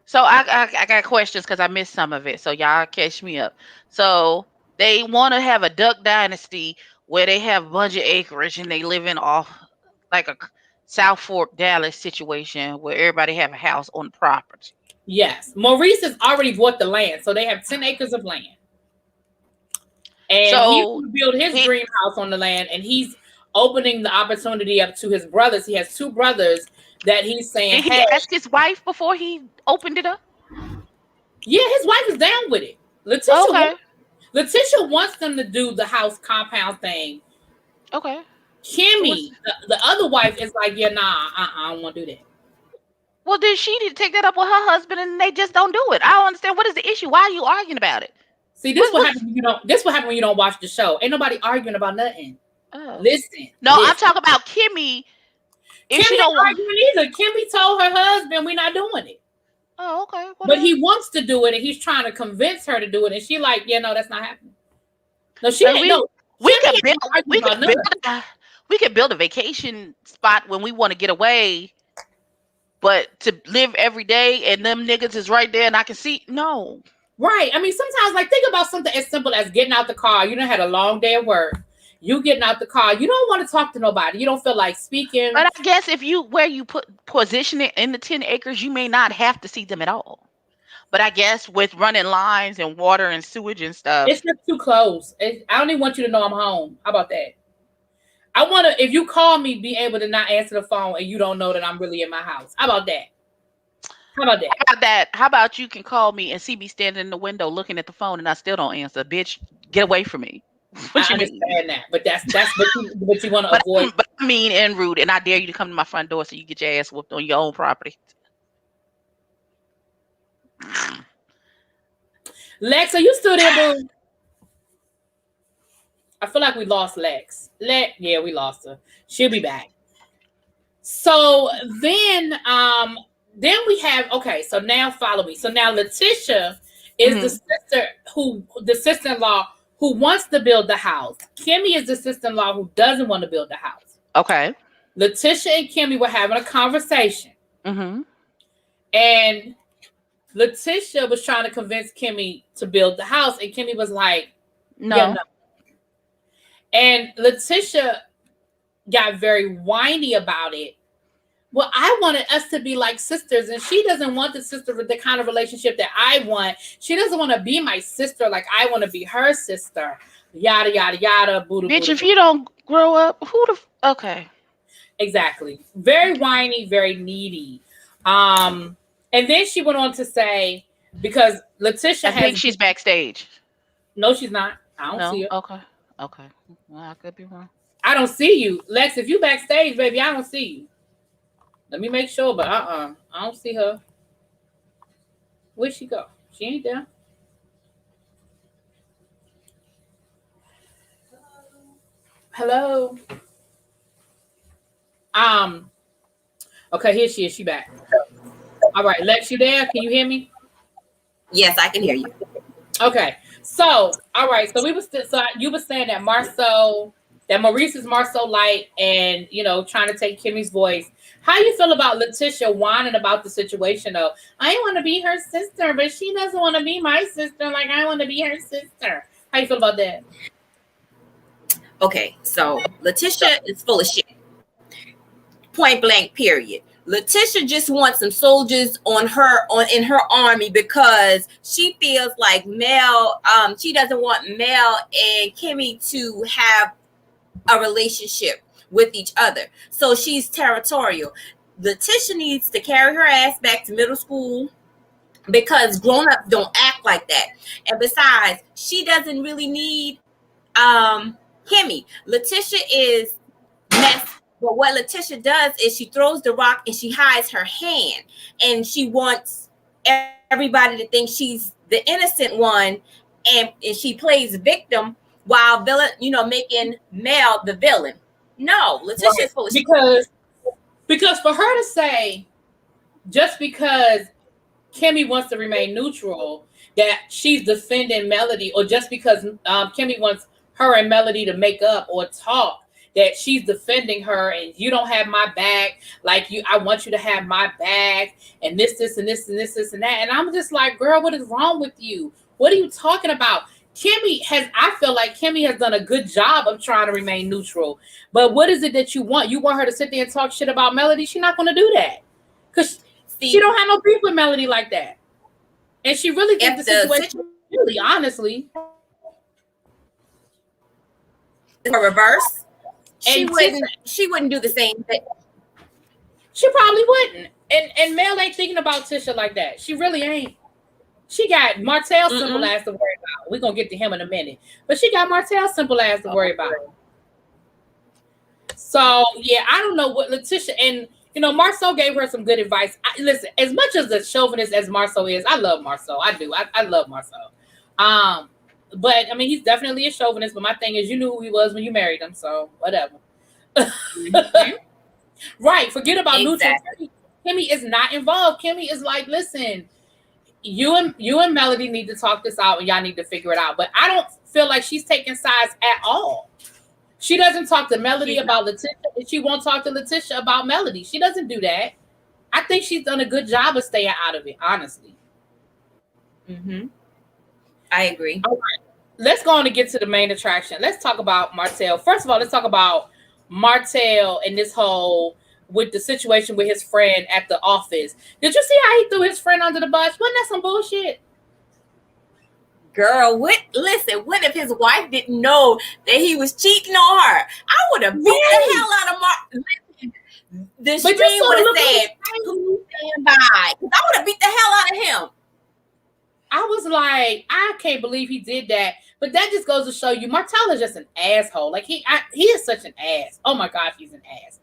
So I got questions because I missed some of it. So y'all catch me up. So they want to have a Duck Dynasty where they have a bunch of acreage and they live in off like a South Fork, Dallas situation where everybody have a house on the property. Yes, Maurice has already bought the land, so they have 10 acres of land, and he's So going to build his he, dream house on the land, and he's opening the opportunity up to his brothers. He has 2 brothers that he's saying, did he "Hey, ask his wife before he opened it up? yeah, his wife is down with it." Okay. Letitia wants them to do the house compound thing. Okay. Kimmy, the other wife, is like, "Yeah, nah, I don't want to do that." Well, then she need to take that up with her husband, and they just don't do it. I don't understand. What is the issue? Why are you arguing about it? See, this what happens when you don't. This what happens when you don't watch the show. Ain't nobody arguing about nothing. Listen. No, I'm talking about Kimmy. If Kimmy she don't ain't want, arguing either. Kimmy told her husband, "We're not doing it." oh, okay. But he wants to do it, and he's trying to convince her to do it, and she like, "Yeah, no, that's not happening." No, she Like, ain't. No, we can Kimmy ain't arguing about nothing. we can build a vacation spot when we want to get away, but to live every day and them niggas is right there and I can see, no. Right. I mean, sometimes, like, think about something as simple as getting out the car. You done had a long day at work. You getting out the car. You don't want to talk to nobody. You don't feel like speaking. But I guess if you where you position it in the 10 acres, you may not have to see them at all. But I guess with running lines and water and sewage and stuff, it's just too close. I don't even want you to know I'm home. How about that? I want to, if you call me, be able to not answer the phone and you don't know that I'm really in my house. How about that? How about that? How about that? How about you can call me and see me standing in the window looking at the phone and I still don't answer? Bitch, get away from me. What I understand that, but that's what you want to avoid. But I mean and rude, and I dare you to come to my front door so you get your ass whooped on your own property. Lex, are you still there, boo? I feel like we lost Lex. Yeah, we lost her. She'll be back. So then we have, okay, so now follow me. So now Letitia is the sister-in-law who wants to build the house. Kimmy is the sister-in-law who doesn't want to build the house. Okay. Letitia and Kimmy were having a conversation. Mm-hmm. And Letitia was trying to convince Kimmy to build the house. And Kimmy was like, no. Yeah, no. And Letitia got very whiny about it. Well, I wanted us to be like sisters, and she doesn't want the kind of relationship that I want. She doesn't want to be my sister like I want to be her sister. Yada, yada, yada. Booda, bitch, booda, if you don't grow up, okay. Exactly. Very whiny, very needy. And then she went on to say, because Letitia I think she's backstage. No, she's not. I don't see her. Okay. Well, I could be wrong. I don't see you. Lex, if you backstage, baby, I don't see you. Let me make sure, but I don't see her. Where'd she go? She ain't there. Hello. Okay, here she is. She back. All right, Lex, you there? Can you hear me? Yes, I can hear you. Okay. So, all right. So you were saying that Maurice is Marceau light and, trying to take Kimmy's voice. How you feel about Letitia whining about the situation, though? I want to be her sister, but she doesn't want to be my sister like I want to be her sister. How you feel about that? Okay, so Letitia is full of shit. Point blank, period. Letitia just wants some soldiers in her army because she feels like Mel, she doesn't want Mel and Kimmy to have a relationship with each other. So she's territorial. Letitia needs to carry her ass back to middle school because grown-ups don't act like that. And besides, she doesn't really need Kimmy. Letitia is messy. But what Letitia does is she throws the rock and she hides her hand. And she wants everybody to think she's the innocent one. And she plays victim while making Mel the villain. No, Letitia is full of shit. Because for her to say, just because Kimmy wants to remain neutral, that she's defending Melody, or just because Kimmy wants her and Melody to make up or talk, that she's defending her and you don't have my back, I want you to have my back, and this, and this, and this, and that. And I'm just like, girl, what is wrong with you? What are you talking about? I feel like Kimmy has done a good job of trying to remain neutral. But what is it that you want? You want her to sit there and talk shit about Melody? She's not going to do that. See, she don't have no beef with Melody like that, and she really thinks the situation really, honestly, for reverse, she and wouldn't do the same thing. She probably wouldn't. And Mel ain't thinking about Tisha like that. She really ain't. She got Martell simple ass to worry about. We're gonna get to him in a minute. But she got Martell simple ass to worry about. So yeah, I don't know what Letitia, and you know, Marceau gave her some good advice. Listen, as much as the chauvinist as Marceau is, I love Marceau. I do. I love Marceau. But I mean, he's definitely a chauvinist. But my thing is, you knew who he was when you married him, so whatever. Right. Forget about neutral. Kimmy is not involved. Kimmy is like, listen, you and Melody need to talk this out, and y'all need to figure it out. But I don't feel like she's taking sides at all. She doesn't talk to Melody about Letitia, and she won't talk to Letitia about Melody. She doesn't do that. I think she's done a good job of staying out of it, honestly. I agree. All right. Let's go on and get to the main attraction. Let's talk about Martell. First of all, let's talk about Martell and this whole with the situation with his friend at the office. Did you see how he threw his friend under the bus? Wasn't that some bullshit? Girl, what if his wife didn't know that he was cheating on her? I would have beat the hell out of Mark. The stream would have said, "Please stand by." I would have beat the hell out of him. I was like, I can't believe he did that. But that just goes to show you, Martell is just an asshole. Like he is such an ass. Oh my gosh, he's an ass.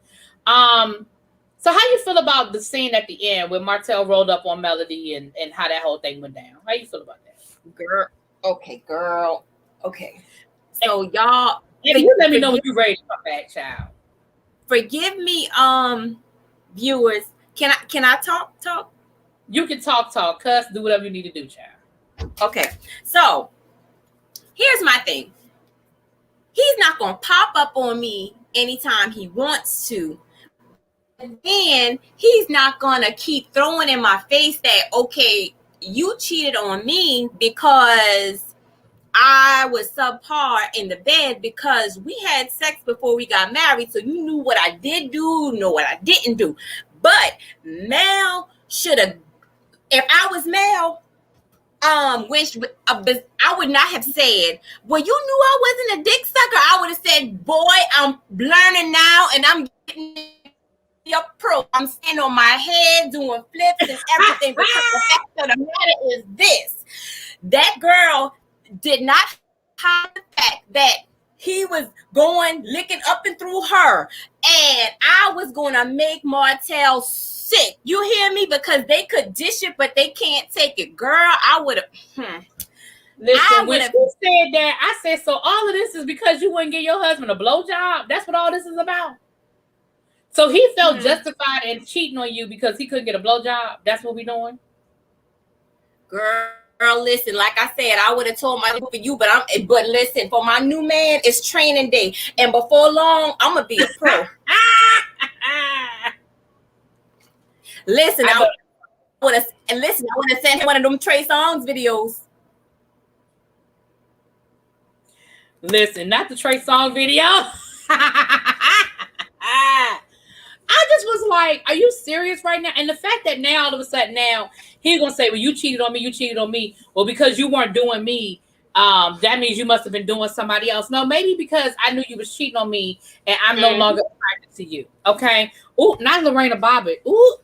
So how you feel about the scene at the end when Martell rolled up on Melody and how that whole thing went down? How you feel about that? Girl. Okay. So y'all, you let me know when you're ready to come back, child. Forgive me, viewers. Can I talk? You can talk, cuss, do whatever you need to do, child. Okay. So here's my thing. He's not gonna pop up on me anytime he wants to. And he's not gonna keep throwing in my face that, okay, you cheated on me because I was subpar in the bed because we had sex before we got married. So you knew what I did do, know what I didn't do. But Mel should have, if I was Mel, I would not have said, well, you knew I wasn't a dick sucker. I would have said, boy, I'm learning now and I'm getting your pro. I'm standing on my head doing flips and everything. Because the fact of the matter is this: that girl did not hide the fact that he was going licking up and through her, and I was going to make Martell sick. You hear me? Because they could dish it, but they can't take it. Girl, I would have. Listen, when you said that, I said, so all of this is because you wouldn't give your husband a blowjob? That's what all this is about? So he felt justified in cheating on you because he couldn't get a blowjob? That's what we doing? Girl, listen, like I said, I would have told my for you, but listen, for my new man, it's training day. And before long, I'm gonna be a pro. Listen, I would have sent him one of them Trey Songz videos. Listen, not the Trey Songz video. I just was like, are you serious right now? And the fact that now, all of a sudden now, he's going to say, well, you cheated on me. Well, because you weren't doing me, that means you must have been doing somebody else. No, maybe because I knew you was cheating on me and I'm no longer attracted to you. Okay? Ooh, not Lorena Bobbitt. Ooh,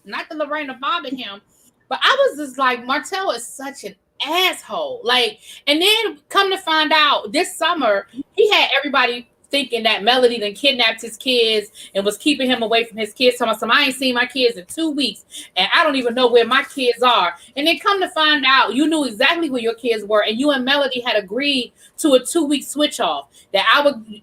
not the Lorena Bobbitt him. But I was just like, Martell is such an asshole. Like, and then come to find out this summer, he had everybody thinking that Melody then kidnapped his kids and was keeping him away from his kids. Talking about, I ain't seen my kids in 2 weeks and I don't even know where my kids are. And then come to find out you knew exactly where your kids were, and you and Melody had agreed to a 2-week switch off, that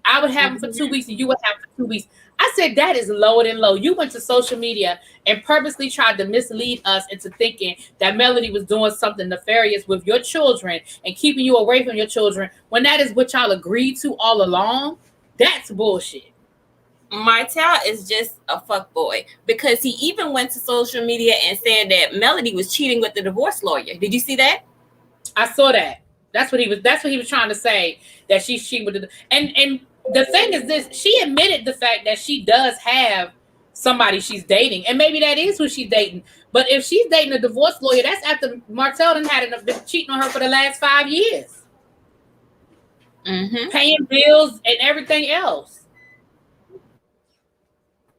I would have them for 2 weeks and you would have them for 2 weeks. I said, that is lower than low. You went to social media and purposely tried to mislead us into thinking that Melody was doing something nefarious with your children and keeping you away from your children when that is what y'all agreed to all along. That's bullshit. Martell is just a fuckboy because he even went to social media and said that Melody was cheating with the divorce lawyer. Did you see that? I saw that. That's what he was trying to say, that she would. And the thing is this: she admitted the fact that she does have somebody she's dating, and maybe that is who she's dating. But if she's dating a divorce lawyer, that's after Martell done been cheating on her for the last 5 years, paying bills and everything else.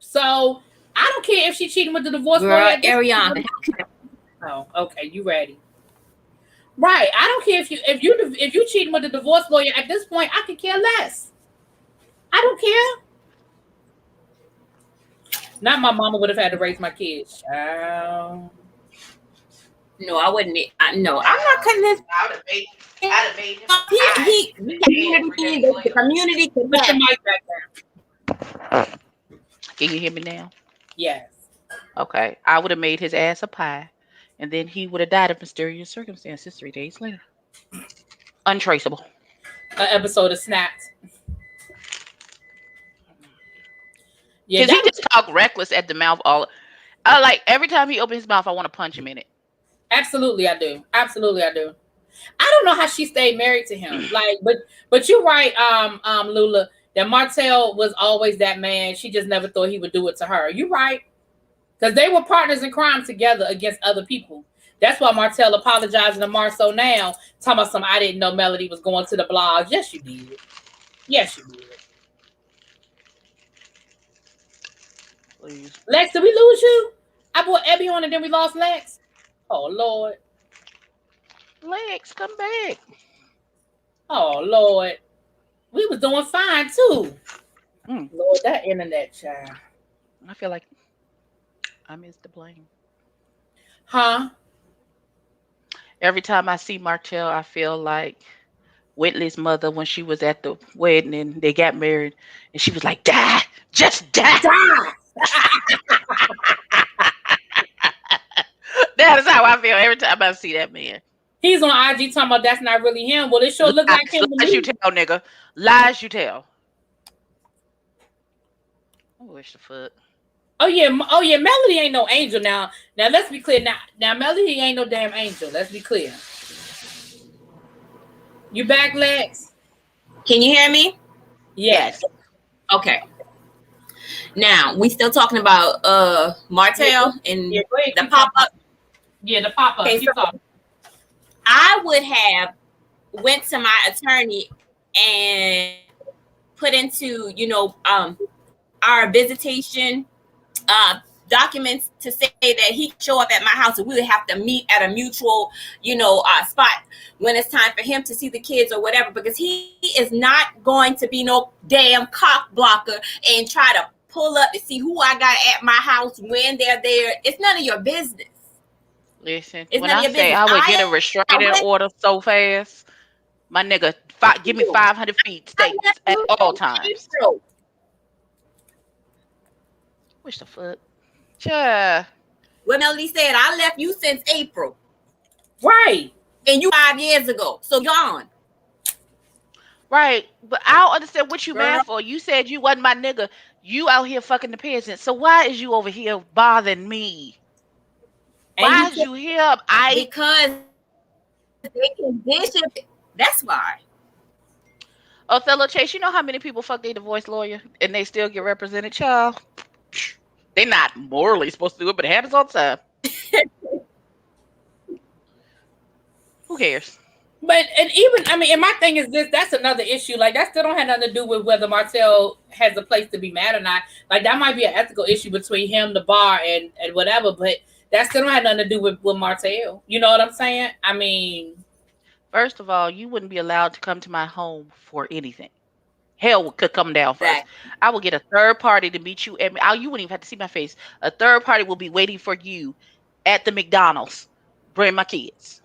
So I don't care if she's cheating with the divorce lawyer. Ariana. Oh, okay, you ready? Right. I don't care if you cheating with the divorce lawyer at this point. I could care less. I don't care. Not my mama would have had to raise my kids. No, I wouldn't. No, I'm not cutting this. I'd have made him. The community can put the mic back down. Can you hear me now? Yes. Okay. I would have made his ass a pie, and then he would have died of mysterious circumstances 3 days later. Untraceable. An episode of Snapped. Because he just talk reckless at the mouth. Like every time he opens his mouth, I want to punch him in it. Absolutely, I do. Absolutely, I do. I don't know how she stayed married to him. Like, but you're right, Lula, that Martell was always that man. She just never thought he would do it to her. You're right. Because they were partners in crime together against other people. That's why Martell apologizing to Marceau now, talking about something. I didn't know Melody was going to the blogs. Yes, you did. Yes, you did. Please. Lex, did we lose you? I brought Ebby on and then we lost Lex. Oh, Lord. Lex, come back. Oh, Lord. We was doing fine, too. Lord, that internet, child. I feel like I missed the blame. Huh? Every time I see Martell, I feel like Whitley's mother when she was at the wedding and they got married, and she was like, "Die, just die." That is how I feel every time I see that man. He's on IG talking about that's not really him. Well, it sure look like him. Lies you tell, nigga. Lies you tell. I wish the fuck. Oh yeah, Melody ain't no angel now. Now let's be clear. Now Melody ain't no damn angel. Let's be clear. You back, Lex? Can you hear me? Yes. Okay. Now we still talking about Martell and the pop-up. Yeah, the pop-up. Okay, so I would have went to my attorney and put into, our visitation documents to say that he show up at my house and we would have to meet at a mutual, spot when it's time for him to see the kids or whatever, because he is not going to be no damn cock blocker and try to pull up to see who I got at my house when they're there. It's none of your business. Listen, when I say I would get a restraining order so fast, my nigga, give me 500 feet states at all times. Wish the fuck. Sure. Well, Melody said, I left you since April. Right. And you 5 years ago. So gone. Right. But I don't understand what you mad for. You said you wasn't my nigga. You out here fucking the peasants. So why is you over here bothering me? Why is you here? Because they condition. That's why. Othello Chase, you know how many people fuck their divorce lawyer and they still get represented, child? They're not morally supposed to do it, but it happens all the time. Who cares? But and my thing is this, that's another issue. Like, that still don't have nothing to do with whether Martell has a place to be mad or not. Like, that might be an ethical issue between him, the bar, and whatever, but that still don't have nothing to do with Martell. You know what I'm saying? I mean, first of all, you wouldn't be allowed to come to my home for anything. Hell could come down first. Exactly. I will get a third party to meet you. And you wouldn't even have to see my face. A third party will be waiting for you at the McDonald's. Bring my kids.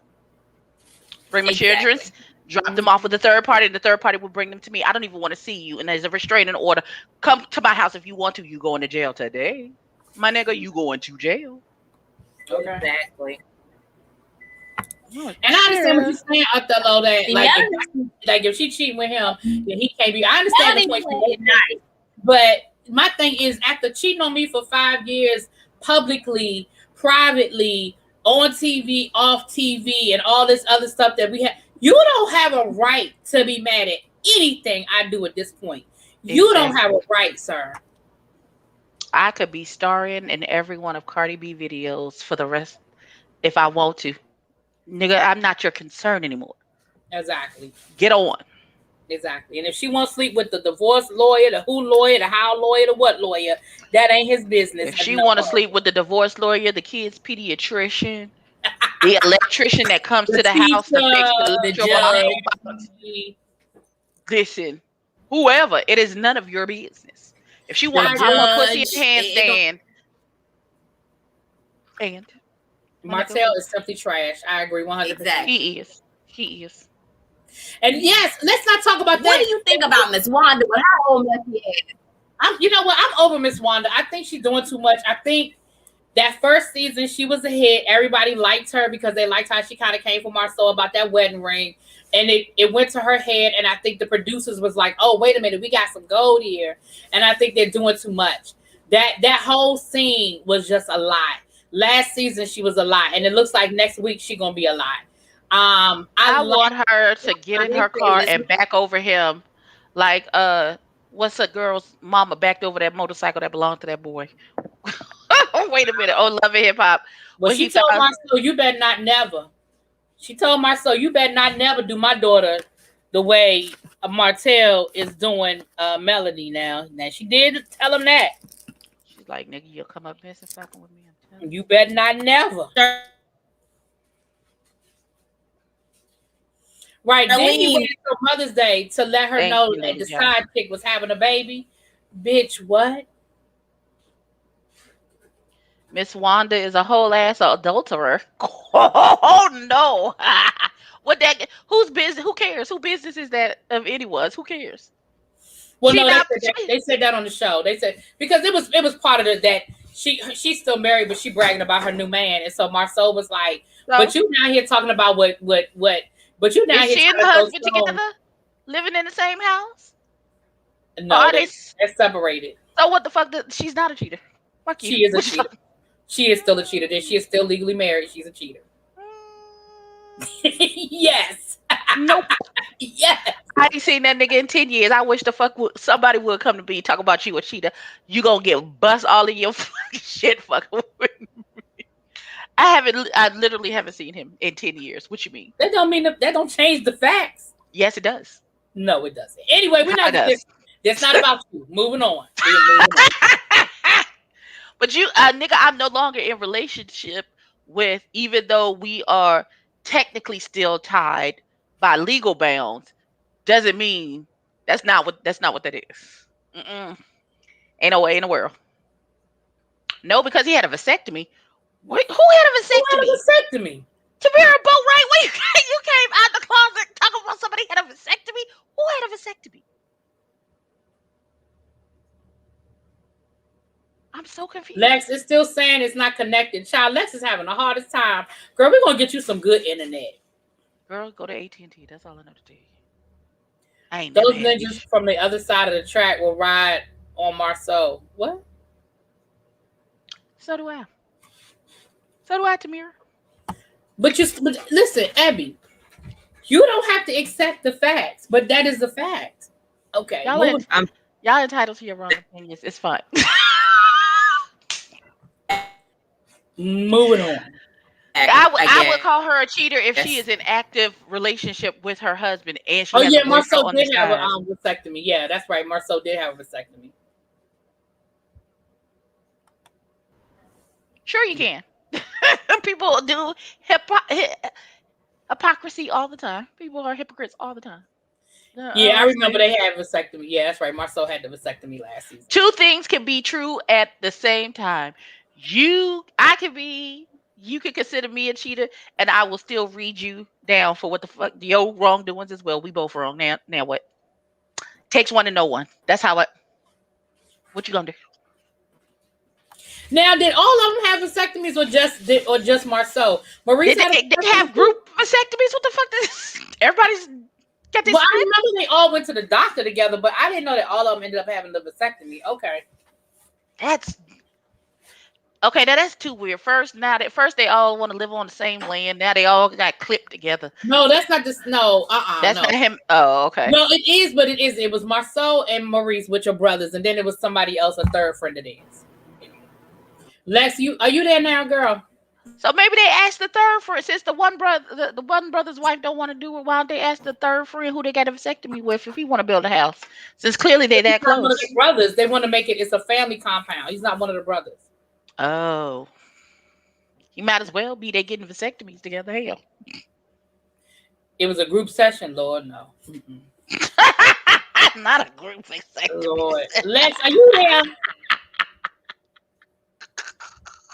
Bring my children. Drop them off with the third party. And the third party will bring them to me. I don't even want to see you. And there's a restraining order. Come to my house if you want to. You going to jail today. My nigga, you going to jail. Okay. Exactly. And I understand what you're saying, Othello, that like if she cheating with him, then he can't be. I understand the point you're making, but my thing is, after cheating on me for 5 years, publicly, privately, on TV, off TV, and all this other stuff that we have, you don't have a right to be mad at anything I do at this point. You don't have a right, sir. I could be starring in every one of Cardi B videos for the rest if I want to. Nigga, I'm not your concern anymore. Exactly. Get on. Exactly. And if she wants to sleep with the divorce lawyer, the who lawyer, the how lawyer, the what lawyer, that ain't his business. If she want to sleep with the divorce lawyer, the kid's pediatrician, the electrician that comes the to the teacher, house to fix the the electrical box, judge, listen, whoever, it is none of your business. If she want the to pop her pussy in judge. the handstand, and Martell is simply trash. I agree 100%. Exactly. he is. He is. And yes, let's not talk about that. What do you think about Miss Wanda with her old messy ass? You know what? I'm over Miss Wanda. I think she's doing too much. I think that first season she was a hit. Everybody liked her because they liked how she kind of came for Marceau about that wedding ring. And it went to her head. And I think the producers was like, oh, wait a minute, we got some gold here. And I think they're doing too much. That whole scene was just a lie. Last season she was a lie. And it looks like next week she's gonna be a lie. I want her to get in her car and back over him like what's a girl's mama backed over that motorcycle that belonged to that boy. Wait a minute. Oh, Love and Hip Hop. Well, she told Marceau, you better not never. She told Marceau, you better not never do my daughter the way Martell is doing Melody now. Now she did tell him that. She's like, nigga, you'll come up messing fucking with me. I'm telling you better not never. Right. Then he waited till Mother's Day to let her know that the side chick was having a baby. Bitch, what? Miss Wanda is a whole ass adulterer. Oh no. What that whose business? Who cares? Who business is that of anyone's? Who cares? Well, no, they said that on the show. They said because it was part of it that she's still married, but she bragging about her new man. And so Marceau was like, but you now here talking about what but you now is she and the husband together? Living in the same house? No, they're separated. So what the fuck? She's not a cheater. Fuck you. She is a cheater. She is still a cheater. Then she is still legally married. She's a cheater. Yes. Nope. Yes. I ain't seen that nigga in 10 years. I wish the fuck somebody would come to me talk about you a cheater. You gonna get bust all of your fucking shit fucking with me. I literally haven't seen him in 10 years. What you mean? That don't mean that don't change the facts. Yes, it does. No, it doesn't. Anyway, we're not that's not about you. Moving on. But you, nigga, I'm no longer in relationship with, even though we are technically still tied by legal bounds, doesn't mean that's not what that is. Ain't no way in the world. No, because he had a vasectomy. Who had a vasectomy? Tamira Boat, right? When you came out the closet talking about somebody had a vasectomy. Who had a vasectomy? I'm so confused. Lex is still saying it's not connected. Child, Lex is having the hardest time. Girl, we're gonna get you some good internet. Girl, go to AT&T. That's all I know to tell you. I ain't those ninjas from the other side of the track will ride on Marceau. What? So do I. So do I, Tamira. But listen, Abby, you don't have to accept the facts, but that is the fact. Okay. Y'all entitled to your wrong opinions. It's fine. Moving on. I would call her a cheater if she is in active relationship with her husband and she has a Marceau did have a vasectomy. Yeah, that's right. Marceau did have a vasectomy. Sure, you can. People do hypocrisy all the time. People are hypocrites all the time. Yeah, I remember they had a vasectomy. Yeah, that's right. Marceau had the vasectomy last season. Two things can be true at the same time. You can consider me a cheater, and I will still read you down for what the fuck your wrongdoings as well. We both wrong. Now what? Takes one to know one. That's how it. What you gonna do? Now, did all of them have vasectomies or just Marceau? Maurice did they have group vasectomies? What the fuck? Everybody's got this. Well, I remember they all went to the doctor together, but I didn't know that all of them ended up having the vasectomy. Okay. Okay, now that's too weird. First they all want to live on the same land. Now they all got clipped together. No, that's not just That's not him. Oh, okay. No, it is, but it is. It was Marceau and Maurice, which are brothers, and then it was somebody else, a third friend of theirs. Lex, are you there now, girl? So maybe they asked the third friend, since the one brother, the one brother's wife don't want to do it. Why don't they ask the third friend who they got a vasectomy with if he want to build a house? Since clearly they He's that not one of close. the brothers. They want to make it. It's a family compound. He's not one of the brothers. Oh, he might as well be. They getting vasectomies together. Hell, It was a group session. Lord, no. not a group vasectomy. Lord, Lex, are you there?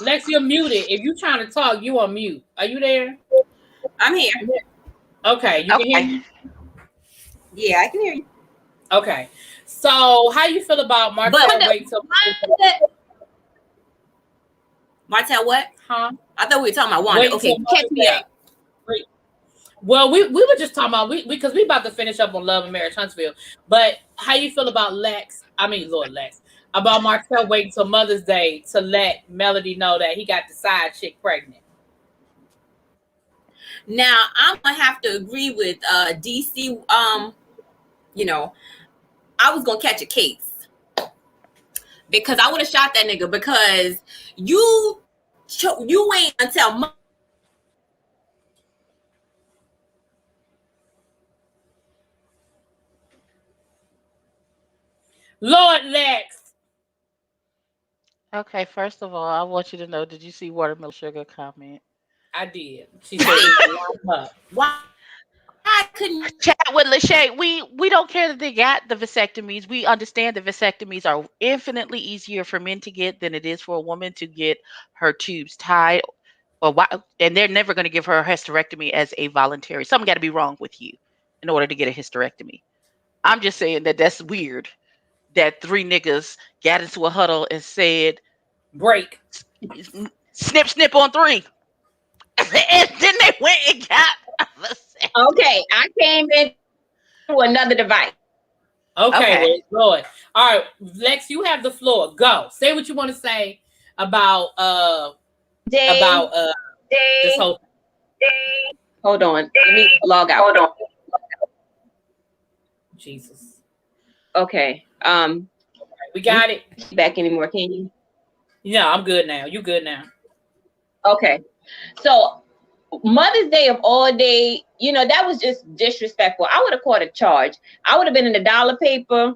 Lex, you're muted. If you're trying to talk, you on mute. Are you there? I'm here. Okay, you can hear me? Yeah, I can hear you. Okay. So, how you feel about Martell? Martell, what? Huh? I thought we were talking about Wanda. Okay, catch me up. Well, we were just talking about because we about to finish up on Love and Marriage Huntsville. But how you feel about Lord Lex, about Martell waiting till Mother's Day to let Melody know that he got the side chick pregnant? Now I'm gonna have to agree with DC. You know, I was gonna catch a case because I would have shot that nigga because you wait until Lord Lex. Okay, first of all, I want you to know, did you see Watermelon Sugar comment? I did. She said, why I couldn't chat with Lachey. We don't care that they got the vasectomies. We understand that vasectomies are infinitely easier for men to get than it is for a woman to get her tubes tied. And they're never going to give her a hysterectomy as a voluntary. Something got to be wrong with you in order to get a hysterectomy. I'm just saying that that's weird that 3 niggas got into a huddle and said, break. Snip, snip on 3. And then they went and got a vasectomy. Okay, I came in to another device. Okay. Lord. All right, Lex, you have the floor. Go. Say what you want to say about this whole thing. Hold on. Let me log out. Hold on. Jesus. Okay. We got it. Back anymore, can you? Yeah, I'm good now. You good now. Okay. So Mother's Day of all day, that was just disrespectful. I would have caught a charge. I would have been in the dollar paper.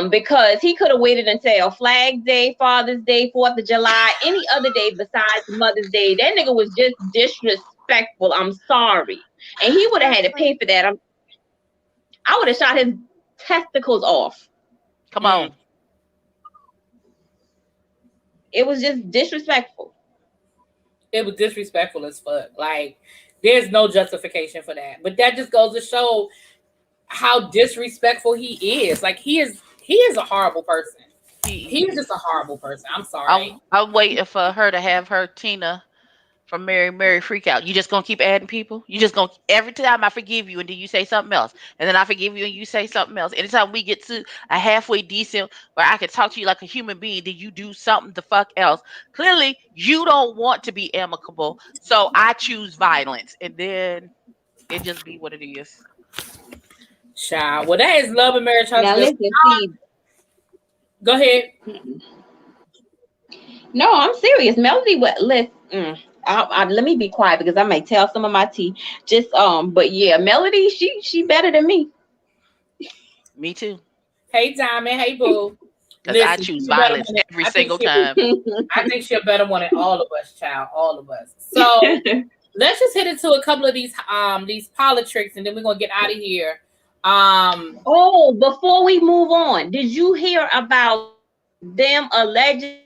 Because he could have waited until Flag Day, Father's Day, 4th of July, any other day besides Mother's Day. That nigga was just disrespectful. I'm sorry. And he would have had to pay for that. I would have shot his testicles off. Come on. It was just disrespectful. It was disrespectful as fuck. Like, there's no justification for that. But that just goes to show how disrespectful he is. Like, he is a horrible person. He is just a horrible person. I'm sorry. I'm waiting for her to have her Tina from Mary freak out. You just gonna keep adding people? You just gonna every time I forgive you and then you say something else, and then I forgive you and you say something else. Anytime we get to a halfway decent where I can talk to you like a human being, then you do something the fuck else. Clearly, you don't want to be amicable, so I choose violence, and then it just be what it is. Child. Well, that is Love and Marriage Huntsville. Now listen, see. Go ahead. No, I'm serious. Melody, let me be quiet because I may tell some of my tea. But yeah, Melody, she better than me. Me too. Hey, Diamond. Hey, boo. Because I choose violence every single time. I think she'll better one at all of us, child. All of us. So let's just hit into a couple of these politics, and then we're gonna get out of here. Before we move on, did you hear about them alleged?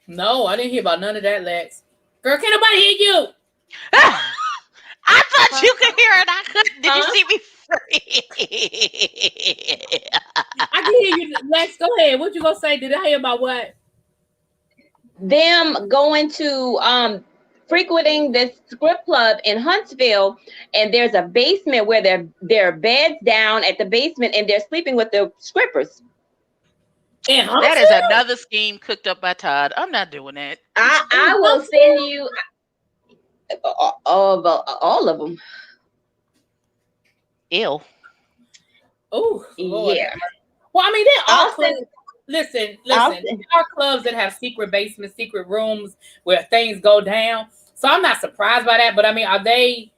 No, I didn't hear about none of that, Lex. Girl, can't nobody hear you? I thought you could hear it. I couldn't. Did you see me? I can hear you, Lex. Go ahead. What you gonna say? Did I hear about what? Them going to frequenting this strip club in Huntsville, and there's a basement where there are beds down at the basement, and they're sleeping with the strippers. That is another scheme cooked up by Todd. I'm not doing that. I will send you. all of them. Ew. Oh, Lord. Yeah. Well, I mean, they all Austin, clubs. Listen. Austin. There are clubs that have secret basements, secret rooms where things go down. So I'm not surprised by that. But I mean, are they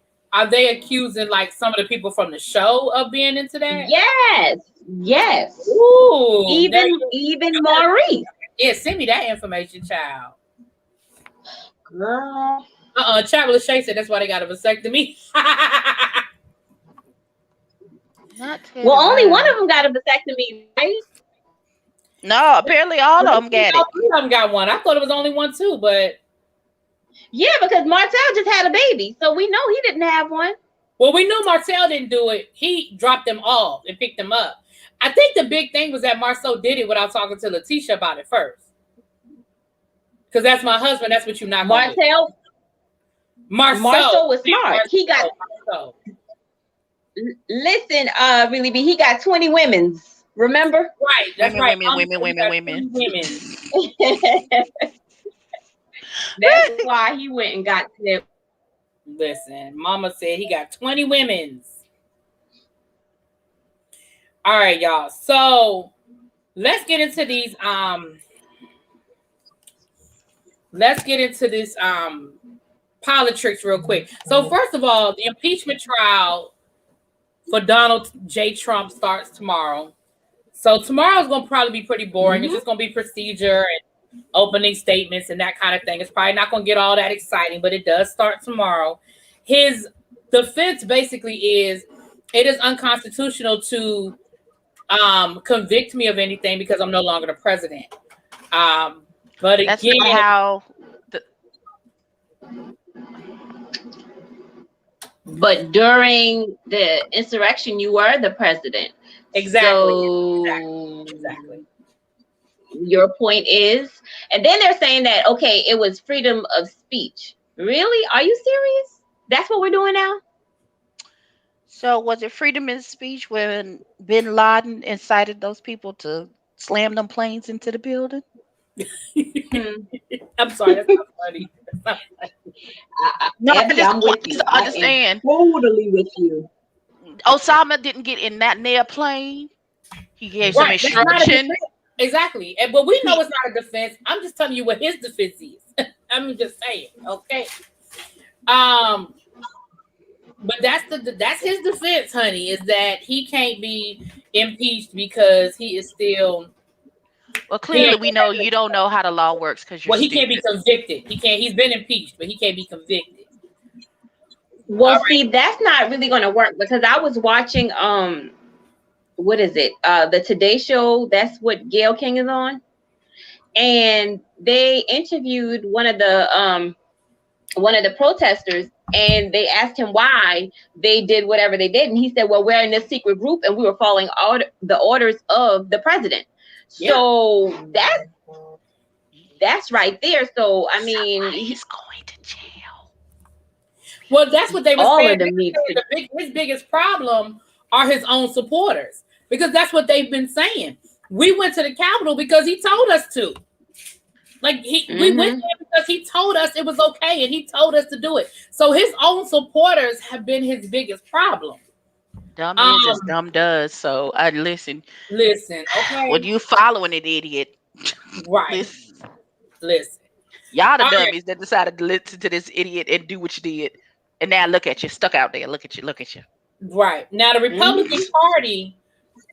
accusing like some of the people from the show of being into that? Yes. Ooh, Even Maurice. yeah, send me that information, child. Girl. Chapel Shay said that's why they got a vasectomy. Well, only one of them got a vasectomy, right? No, apparently all of them got it. Three of them got one. I thought it was only one too, but Yeah, because Martell just had a baby, so we know he didn't have one. well, we knew Martell didn't do it. He dropped them off and picked them up. I think the big thing was that Marceau did it without talking to Letitia about it first. Because that's my husband. That's what you're not going to do. Marceau was smart. He got listen, really be he got 20 women's, remember? Right. That's right. Women. That's why he went and got them. Listen, Mama said he got 20 women's. All right, y'all. So let's get into these. Let's get into this politics real quick. So first of all, the impeachment trial for Donald J. Trump starts tomorrow. So tomorrow's gonna probably be pretty boring. It's just gonna be procedure and opening statements and that kind of thing. It's probably not gonna get all that exciting, but it does start tomorrow. His defense basically is it is unconstitutional to convict me of anything because I'm no longer the president. But again, that's not how. But during the insurrection, you were the president. Exactly. So exactly. Your point is, and then they're saying that okay, it was freedom of speech. Really? Are you serious? That's what we're doing now? So was it freedom of speech when Bin Laden incited those people to slam them planes into the building? I'm sorry, that's not funny. No, Abby, I'm with you. I understand. Totally with you. Osama didn't get in that near plane. He gave some instruction. Exactly. But we know it's not a defense. I'm just telling you what his defense is. I'm just saying, okay. But that's his defense, honey, is that he can't be impeached because he is still. Well, clearly we know you don't know how the law works because he can't be convicted. He can't. He's been impeached, but he can't be convicted. Well, see, that's not really going to work because I was watching what is it? The Today Show. That's what Gayle King is on, and they interviewed one of the protesters, and they asked him why they did whatever they did, and he said, "Well, we're in this secret group, and we were following all the orders of the president." So that's right there. So I mean, he's going to jail. Well, that's what they were all saying. Of them his biggest problem are his own supporters because that's what they've been saying. We went to the Capitol because he told us to. Like we went there because he told us it was okay and he told us to do it. So his own supporters have been his biggest problem. Dumb is as dumb does. So I listen. Okay. When you following an idiot, right? Listen. Y'all the dummies that decided to listen to this idiot and do what you did, and now look at you, stuck out there. Look at you. Right now, the Republican Party.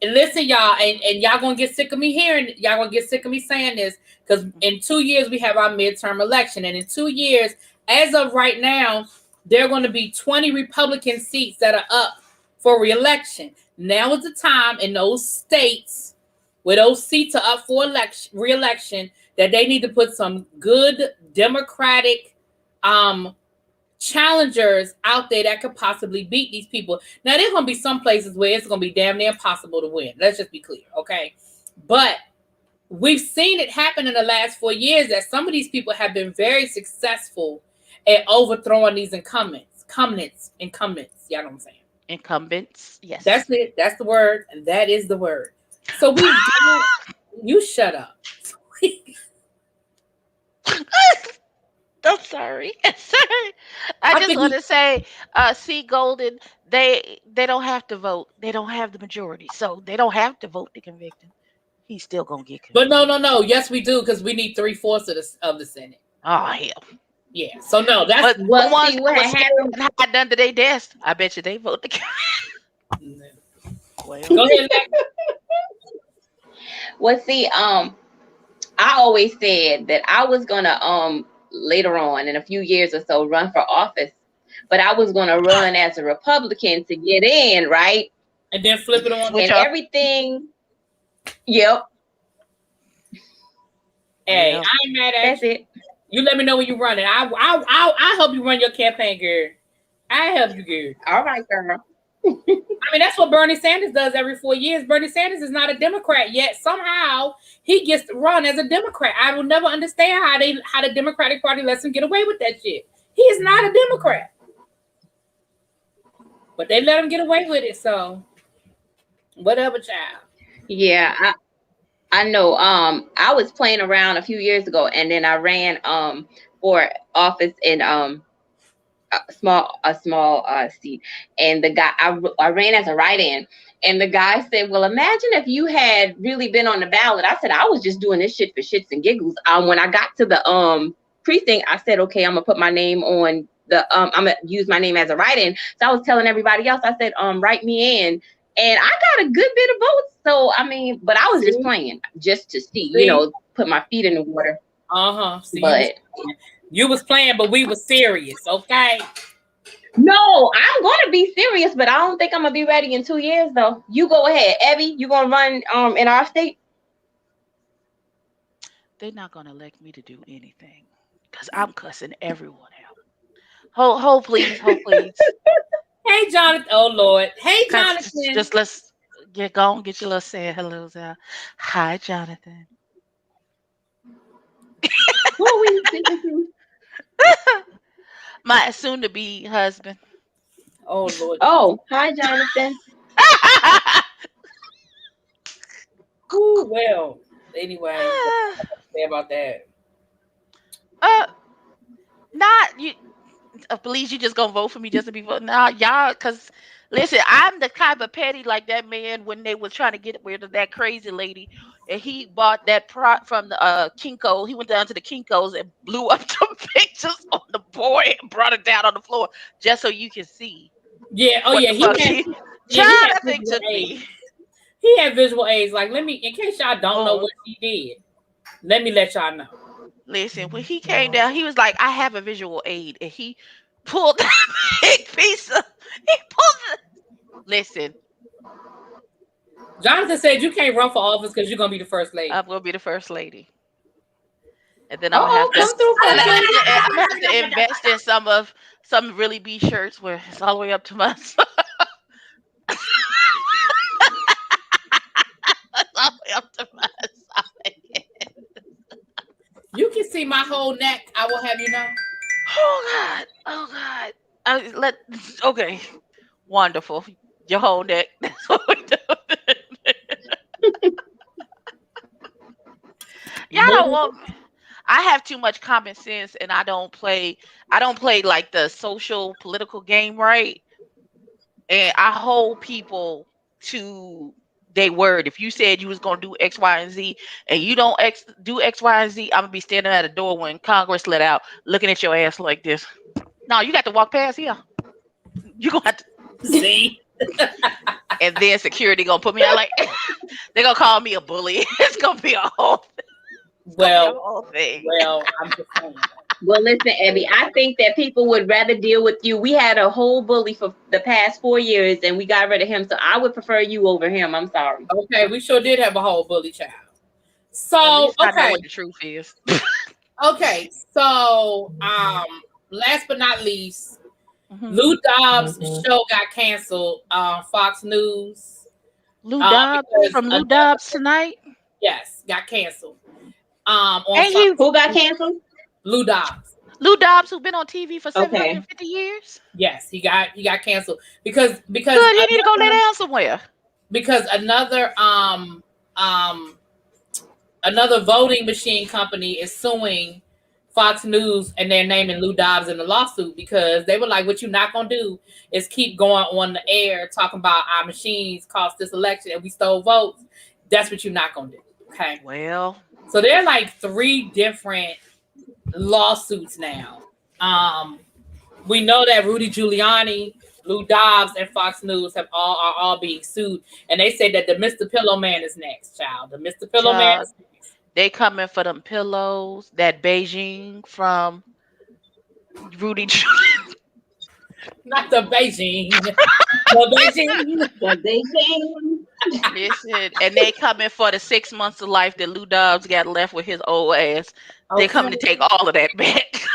And listen, y'all, and y'all gonna get sick of me hearing. Y'all gonna get sick of me saying this because in 2 years we have our midterm election, and in 2 years, as of right now, there are going to be 20 Republican seats that are up for re-election. Now is the time in those states where those seats are up for re-election that they need to put some good Democratic challengers out there that could possibly beat these people. Now, there's going to be some places where it's going to be damn near impossible to win. Let's just be clear, okay? But we've seen it happen in the last 4 years that some of these people have been very successful at overthrowing these incumbents. Y'all know what I'm saying? Incumbents, yes. That's it. That's the word, and that is the word. So we you shut up. I'm sorry. Sorry. I just think want to say, C. Golden, they don't have to vote. They don't have the majority, so they don't have to vote to convict him. He's still gonna get But convicted. no. Yes, we do because we need 3/4 of the Senate. Oh hell! Yeah. So no, that's But the Well, ones see that what was had scared happened. and hide under their desk, I bet you they vote to. Well, go ahead. Lex. Well, see, I always said that I was gonna later on in a few years or so run for office, but I was gonna run as a Republican to get in, right? And then flip it on. switch And up. everything. Yep, Hey, Well, I ain't mad at that's you. it. You let me know when you're running. I'll help you run your campaign, girl. I help you, girl. All right, girl. I mean, that's what Bernie Sanders does every 4 years. Bernie Sanders is not a Democrat yet. Somehow he gets to run as a Democrat. I will never understand how the Democratic Party lets him get away with that shit. He is not a Democrat, but they let him get away with it. So whatever, child. Yeah, I know. I was playing around a few years ago, and then I ran for office in a small seat, and the guy I ran as a write-in, and the guy said, "Well, imagine if you had really been on the ballot." I said, "I was just doing this shit for shits and giggles." When I got to the precinct, I said, "Okay, I'm gonna put my name on the I'm gonna use my name as a write-in." So I was telling everybody else, I said, "Write me in." And I got a good bit of votes. So I mean, but I was just playing just to see, put my feet in the water. But you was playing, but we was serious, okay? no, I'm gonna be serious, but I don't think I'm gonna be ready in 2 years though. You go ahead, Evie. You gonna run in our state? they're not gonna elect me to do anything because I'm cussing everyone out. Hold please, hold please. Hey, Jonathan. Oh Lord. Hey, Just Jonathan. let's get going, get your little saying hellos out. Hi, Jonathan. Who are we speaking to? My soon to be husband. Oh Lord. Oh, hi, Jonathan. Ooh, well. Anyway, what to say about that? Not you. Please, you just gonna vote for me just to be voting? Nah, y'all. Cause listen, I'm the type of petty like that man when they was trying to get rid of that crazy lady, and he bought that product from the Kinko. He went down to the Kinkos and blew up the pictures on the board and brought it down on the floor just so you can see. Yeah. Oh What yeah. the fuck He Child, had that thing visual took aids. me. He had visual aids. Like, let me, in case y'all don't know Oh, what he did, let me let y'all know. listen, when he came down, he was like, "I have a visual aid," and he pulled that big piece of. He pulled it. Listen, Jonathan said you can't run for office because you're gonna be the first lady. I'm gonna be the first lady, and then I'm gonna Oh, have to. come through, And first lady. I'm gonna have to invest in some really B shirts where it's all the way up to my. It's all the way up to my side. You can see my whole neck. I will have you know. Oh God! Oh God! Okay, wonderful. Your whole neck. That's what we do. Y'all don't want. I have too much common sense, and I don't play. I don't play like the social political game right, and I hold people to their word. If you said you was gonna do X, Y, and Z, and you don't do X, Y, and Z, I'm gonna be standing at a door when Congress let out, looking at your ass like this. No, you got to walk past here. You gonna have to. See? And then security gonna put me out like they're gonna call me a bully. It's gonna be a whole thing. Well, Thing. I'm just saying. Well, listen, Abby, I think that people would rather deal with you. We had a whole bully for the past 4 years, and we got rid of him. So I would prefer you over him. I'm sorry. Okay, we sure did have a whole bully child. At So least I know what the truth is. okay. So last but not least, Mhm. Lou Dobbs' show got canceled on Fox News. Lou Dobbs from Lou Dobbs Tonight. Yes, got canceled. On And Fox, Who got canceled? Lou Dobbs. Lou Dobbs, who's been on TV for Okay. 750 years. Yes, he got canceled because Good, he need to go lay down somewhere. because another voting machine company is suing Fox News and they're naming Lou Dobbs in the lawsuit because they were like, what you're not going to do is keep going on the air talking about our machines cost this election and we stole votes. That's what you're not going to do. Okay. Well, so there are like 3 different lawsuits now. We know that Rudy Giuliani, Lou Dobbs, and Fox News are all being sued, and they say that the Mr. Pillow Man is next, child. The Mr. Pillow Man is next. They coming for them pillows, that Beijing from Rudy Giuliani. Not the Beijing. The Beijing. Listen, and they coming for the 6 months of life that Lou Dobbs got left with his old ass. They coming to take all of that back.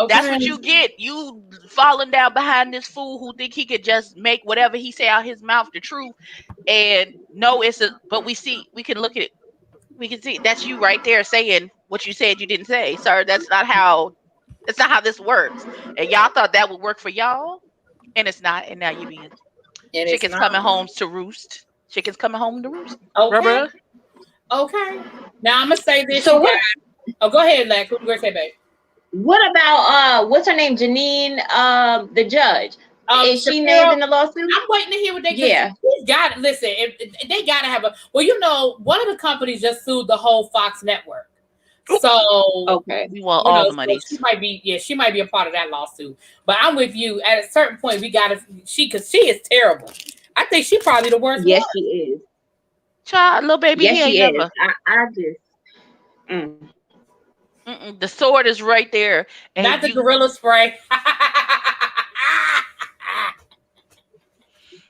That's what you get. You falling down behind this fool who think he could just make whatever he say out his mouth the truth. And no, but we can look at it. We can see that's you right there saying what you said you didn't say, sir. That's not how this works. And y'all thought that would work for y'all, and it's not. And now you being chickens coming home to roost. Chickens coming home to roost. Okay. Okay. Now I'm gonna say this. So what? Oh, go ahead, Lex. What you gonna say, babe? What about what's her name? Janine, the judge. Is she named in the lawsuit? I'm waiting to hear what they get. Yeah. Got it. Listen, they gotta have a. Well, you know, one of the companies just sued the whole Fox network. So okay, we want all the money. So she might be a part of that lawsuit. But I'm with you. At a certain point, we gotta because she is terrible. I think she's probably the worst. Yes, one. she is. Child, little baby. Yes, she is. I just. The sword is right there. And not the gorilla spray.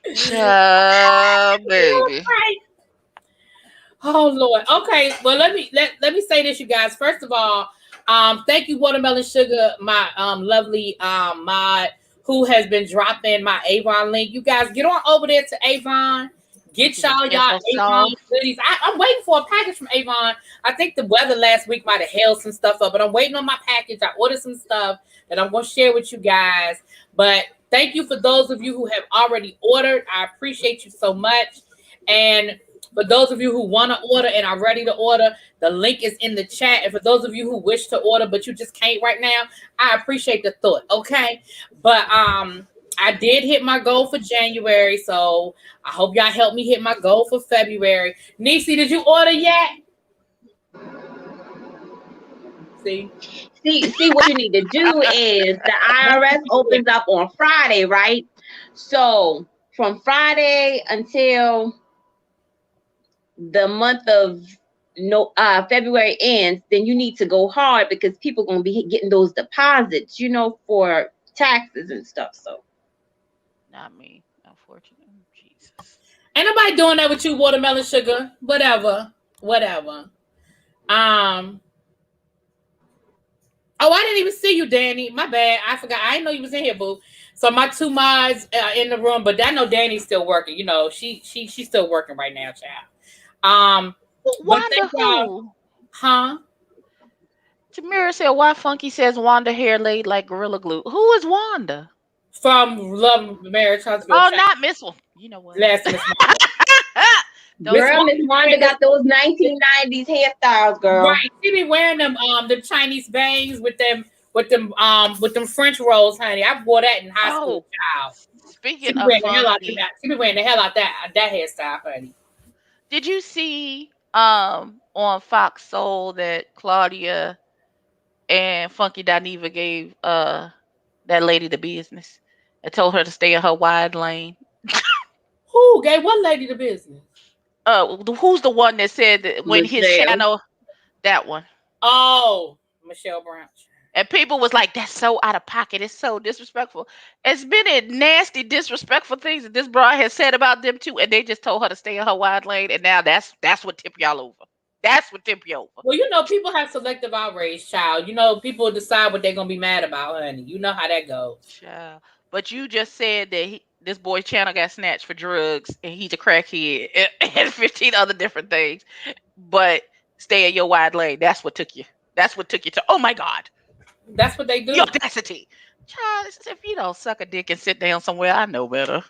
Baby. Oh Lord. Okay. Well, let me say this, you guys. First of all, thank you, Watermelon Sugar, my lovely mod who has been dropping my Avon link. You guys get on over there to Avon. Get y'all Avon goodies. I'm waiting for a package from Avon. I think the weather last week might have held some stuff up, but I'm waiting on my package. I ordered some stuff that I'm going to share with you guys. But thank you for those of you who have already ordered. I appreciate you so much. And for those of you who want to order and are ready to order, the link is in the chat. And for those of you who wish to order, but you just can't right now, I appreciate the thought. Okay. But, I did hit my goal for January, so I hope y'all help me hit my goal for February. Niecy, did you order yet? See, what you need to do is the IRS opens up on Friday, right? So from Friday until the month of February ends, then you need to go hard because people are going to be getting those deposits, for taxes and stuff. So. Not me, unfortunately. Jesus. Ain't nobody doing that with you, Watermelon Sugar. Whatever. Oh, I didn't even see you, Danny. My bad. I forgot. I didn't know you was in here, boo. So my 2 mods in the room, but I know Danny's still working. She's still working right now, child. Wanda who? Huh? Tamira said, "Why Funky says Wanda hair laid like Gorilla Glue? Who is Wanda?" From Love Marriage Huntsville. Oh, not Miss One. You know what? Last Miss Girl, Miss Wanda got those 1990s hairstyles, girl. Right. She be wearing them the Chinese bangs with them French rolls, honey. I wore that in high school, child. Speaking of Funky, she be wearing the hell out that hairstyle, honey. Did you see on Fox Soul that Claudia and Funky Dineva gave that lady the business and told her to stay in her wide lane? Who gave what lady the business? Who's the one that said that when his channel, that one? Oh, Michelle Brown. And people was like, that's so out of pocket. It's so disrespectful. It's been a nasty, disrespectful things that this broad has said about them too. And they just told her to stay in her wide lane. And now that's what tipped y'all over. That's what tipped you over. Well, people have selective outrage, child. People decide what they're going to be mad about, honey. You know how that goes. Child. But you just said that this boy's channel got snatched for drugs and he's a crackhead and 15 other different things. But stay in your wide lane. That's what took you. That's what took you to, oh my God. That's what they do. The audacity. Child, if you don't suck a dick and sit down somewhere, I know better.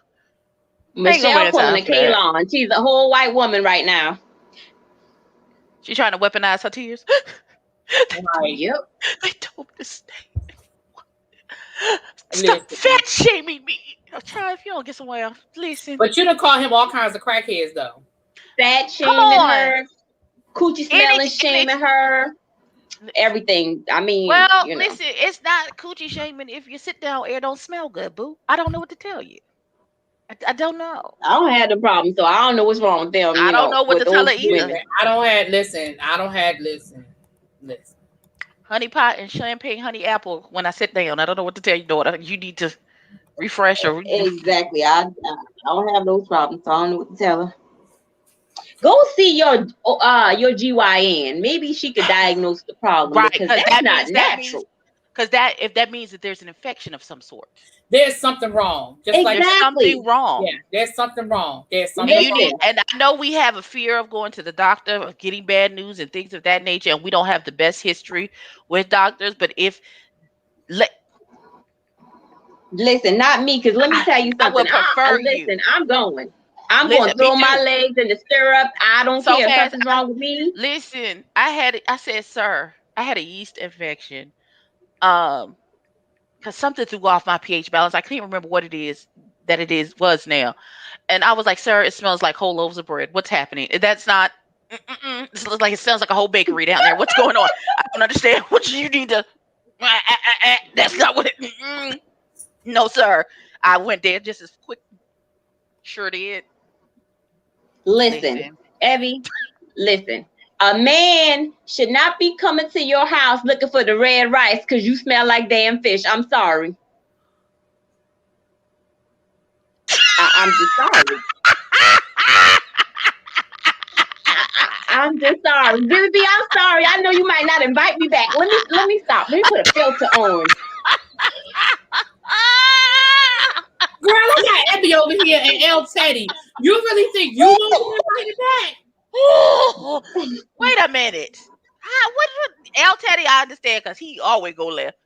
Michelle pulling a Kayla on. She's a whole white woman right now. She's trying to weaponize her tears. Right. Yep. They told me to stay. Listen. Stop fat shaming me. I'll try if you don't get somewhere. Listen. But you don't call him all kinds of crackheads though. Fat Come shaming on. her, coochie smelling shaming her, everything. I mean, Well, you know. listen, it's not coochie shaming if your sit down air don't smell good, boo. I don't know what to tell you. I don't know. I don't have the problem, so I don't know what's wrong with them. I don't know what with to tell those her either. women. Listen. Honey pot and champagne honey apple when I sit down. I don't know what to tell you, daughter. You need to refresh or Exactly. I don't have those problems, so I don't know what to tell her. Go see your GYN. Maybe she could diagnose the problem, right, because that's not natural. Because that means that there's an infection of some sort. There's something wrong. Just like There's something wrong. yeah, there's something wrong. There's something wrong. And I know we have a fear of going to the doctor, of getting bad news and things of that nature, and we don't have the best history with doctors. But listen, not me, because let me tell you something. I would prefer listen, I'm going to throw my legs in the stirrup. I don't care if something's wrong with me. Listen, I said, sir, I had a yeast infection. Because something threw off my pH balance. I can't remember what it was now. And I was like, sir, it smells like whole loaves of bread. What's happening? That's not, it looks like it sounds like a whole bakery down there. What's going on? I don't understand what you need to, that's not what it, no, sir. I went there just as quick. Sure did. Listen, Evie, listen. A man should not be coming to your house looking for the red rice because you smell like damn fish. I'm sorry. I'm just sorry. I'm just sorry. Baby, I'm sorry. I know you might not invite me back. Let me stop. Let me put a filter on. Girl, I got Abby over here and El Teddy. You really think you want to invite back? Oh, wait a minute. What El Teddy? I understand because he always go left.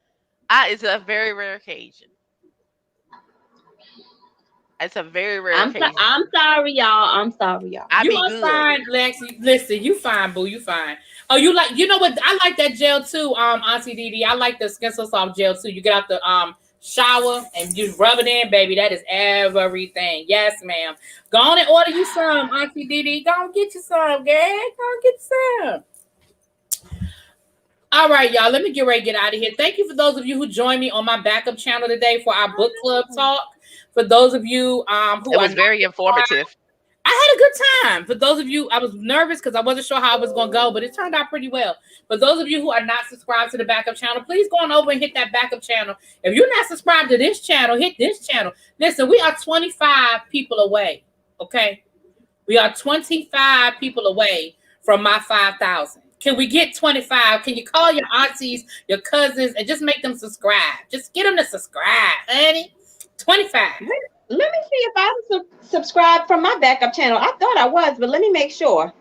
It's a very rare occasion. It's a very rare occasion. I'm sorry, y'all. You are fine, Lexi. Listen, you fine, boo. You fine. Oh, you know what? I like that gel too, Auntie Didi. I like the Skin So Soft gel too. You get out the shower and you rub it in, baby. That is everything. Yes, ma'am. Go on and order you some, Auntie Didi. Go on get you some, girl. Go on get some. All right, y'all. Let me get ready to get out of here. Thank you for those of you who joined me on my backup channel today for our book club talk. For those of you who it was very informative. I had a good time. For those of you, I was nervous because I wasn't sure how it was going to go, but it turned out pretty well. For those of you who are not subscribed to the backup channel, please go on over and hit that backup channel. If you're not subscribed to this channel, hit this channel. Listen, we are 25 people away, okay? We are 25 people away from my 5,000. Can we get 25? Can you call your aunties, your cousins, and just make them subscribe? Just get them to subscribe, honey. 25. Let me see if I'm subscribed from my backup channel. I thought I was, but let me make sure.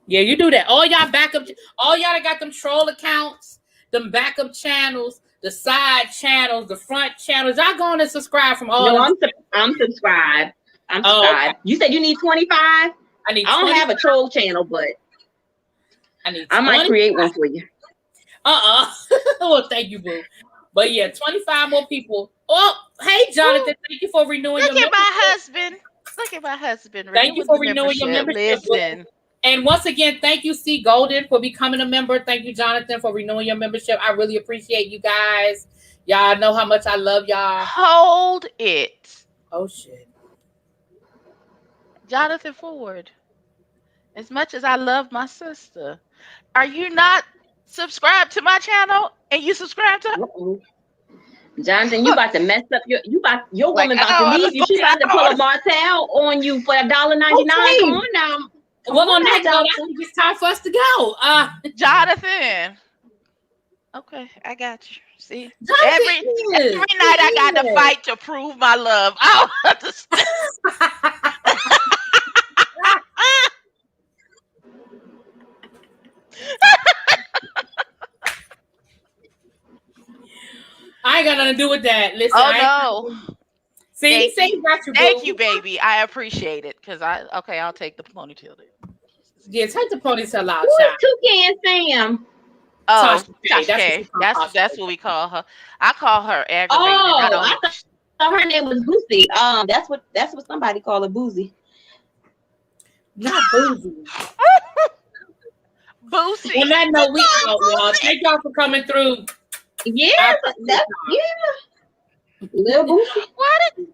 Yeah, you do that. All y'all that got them troll accounts, them backup channels, the side channels, the front channels. Y'all go on and subscribe from all. No, I'm subscribed. I'm subscribed. You said you need 25? I don't have a troll channel, but I might create one for you. Well, thank you, boo. But yeah, 25 more people. Oh, hey, Jonathan. Thank you for renewing your membership. Look at my husband. Thank you for renewing your membership. Listen. And once again, thank you, C. Golden, for becoming a member. Thank you, Jonathan, for renewing your membership. I really appreciate you guys. Y'all know how much I love y'all. Hold it. Oh, shit. Jonathan Ford, as much as I love my sister, are you not subscribed to my channel and you subscribe to her? Jonathan, you about to mess up your woman about to leave you. She about to pull a Martell on you for $1.99. Okay. Come on now. Well, on that note, I think it's time for us to go. Jonathan. Okay, I got you. See, Jonathan every night I got to fight to prove my love. I don't understand. I ain't got nothing to do with that. Listen. Oh no. See, got you. Thank you, baby. I appreciate it because I'll take the ponytail. Yeah, take the ponytail out. Who is Toucan Sam? Oh, Tasha K. Tasha K. That's what we call her. I call her aggravating. Oh, I don't. I thought her name was Boosie. That's what somebody call her, Boosie. Not Boozy. Boosie. On that note, we out, y'all. Thank y'all for coming through. Yeah, that's Lil Boosie. Why did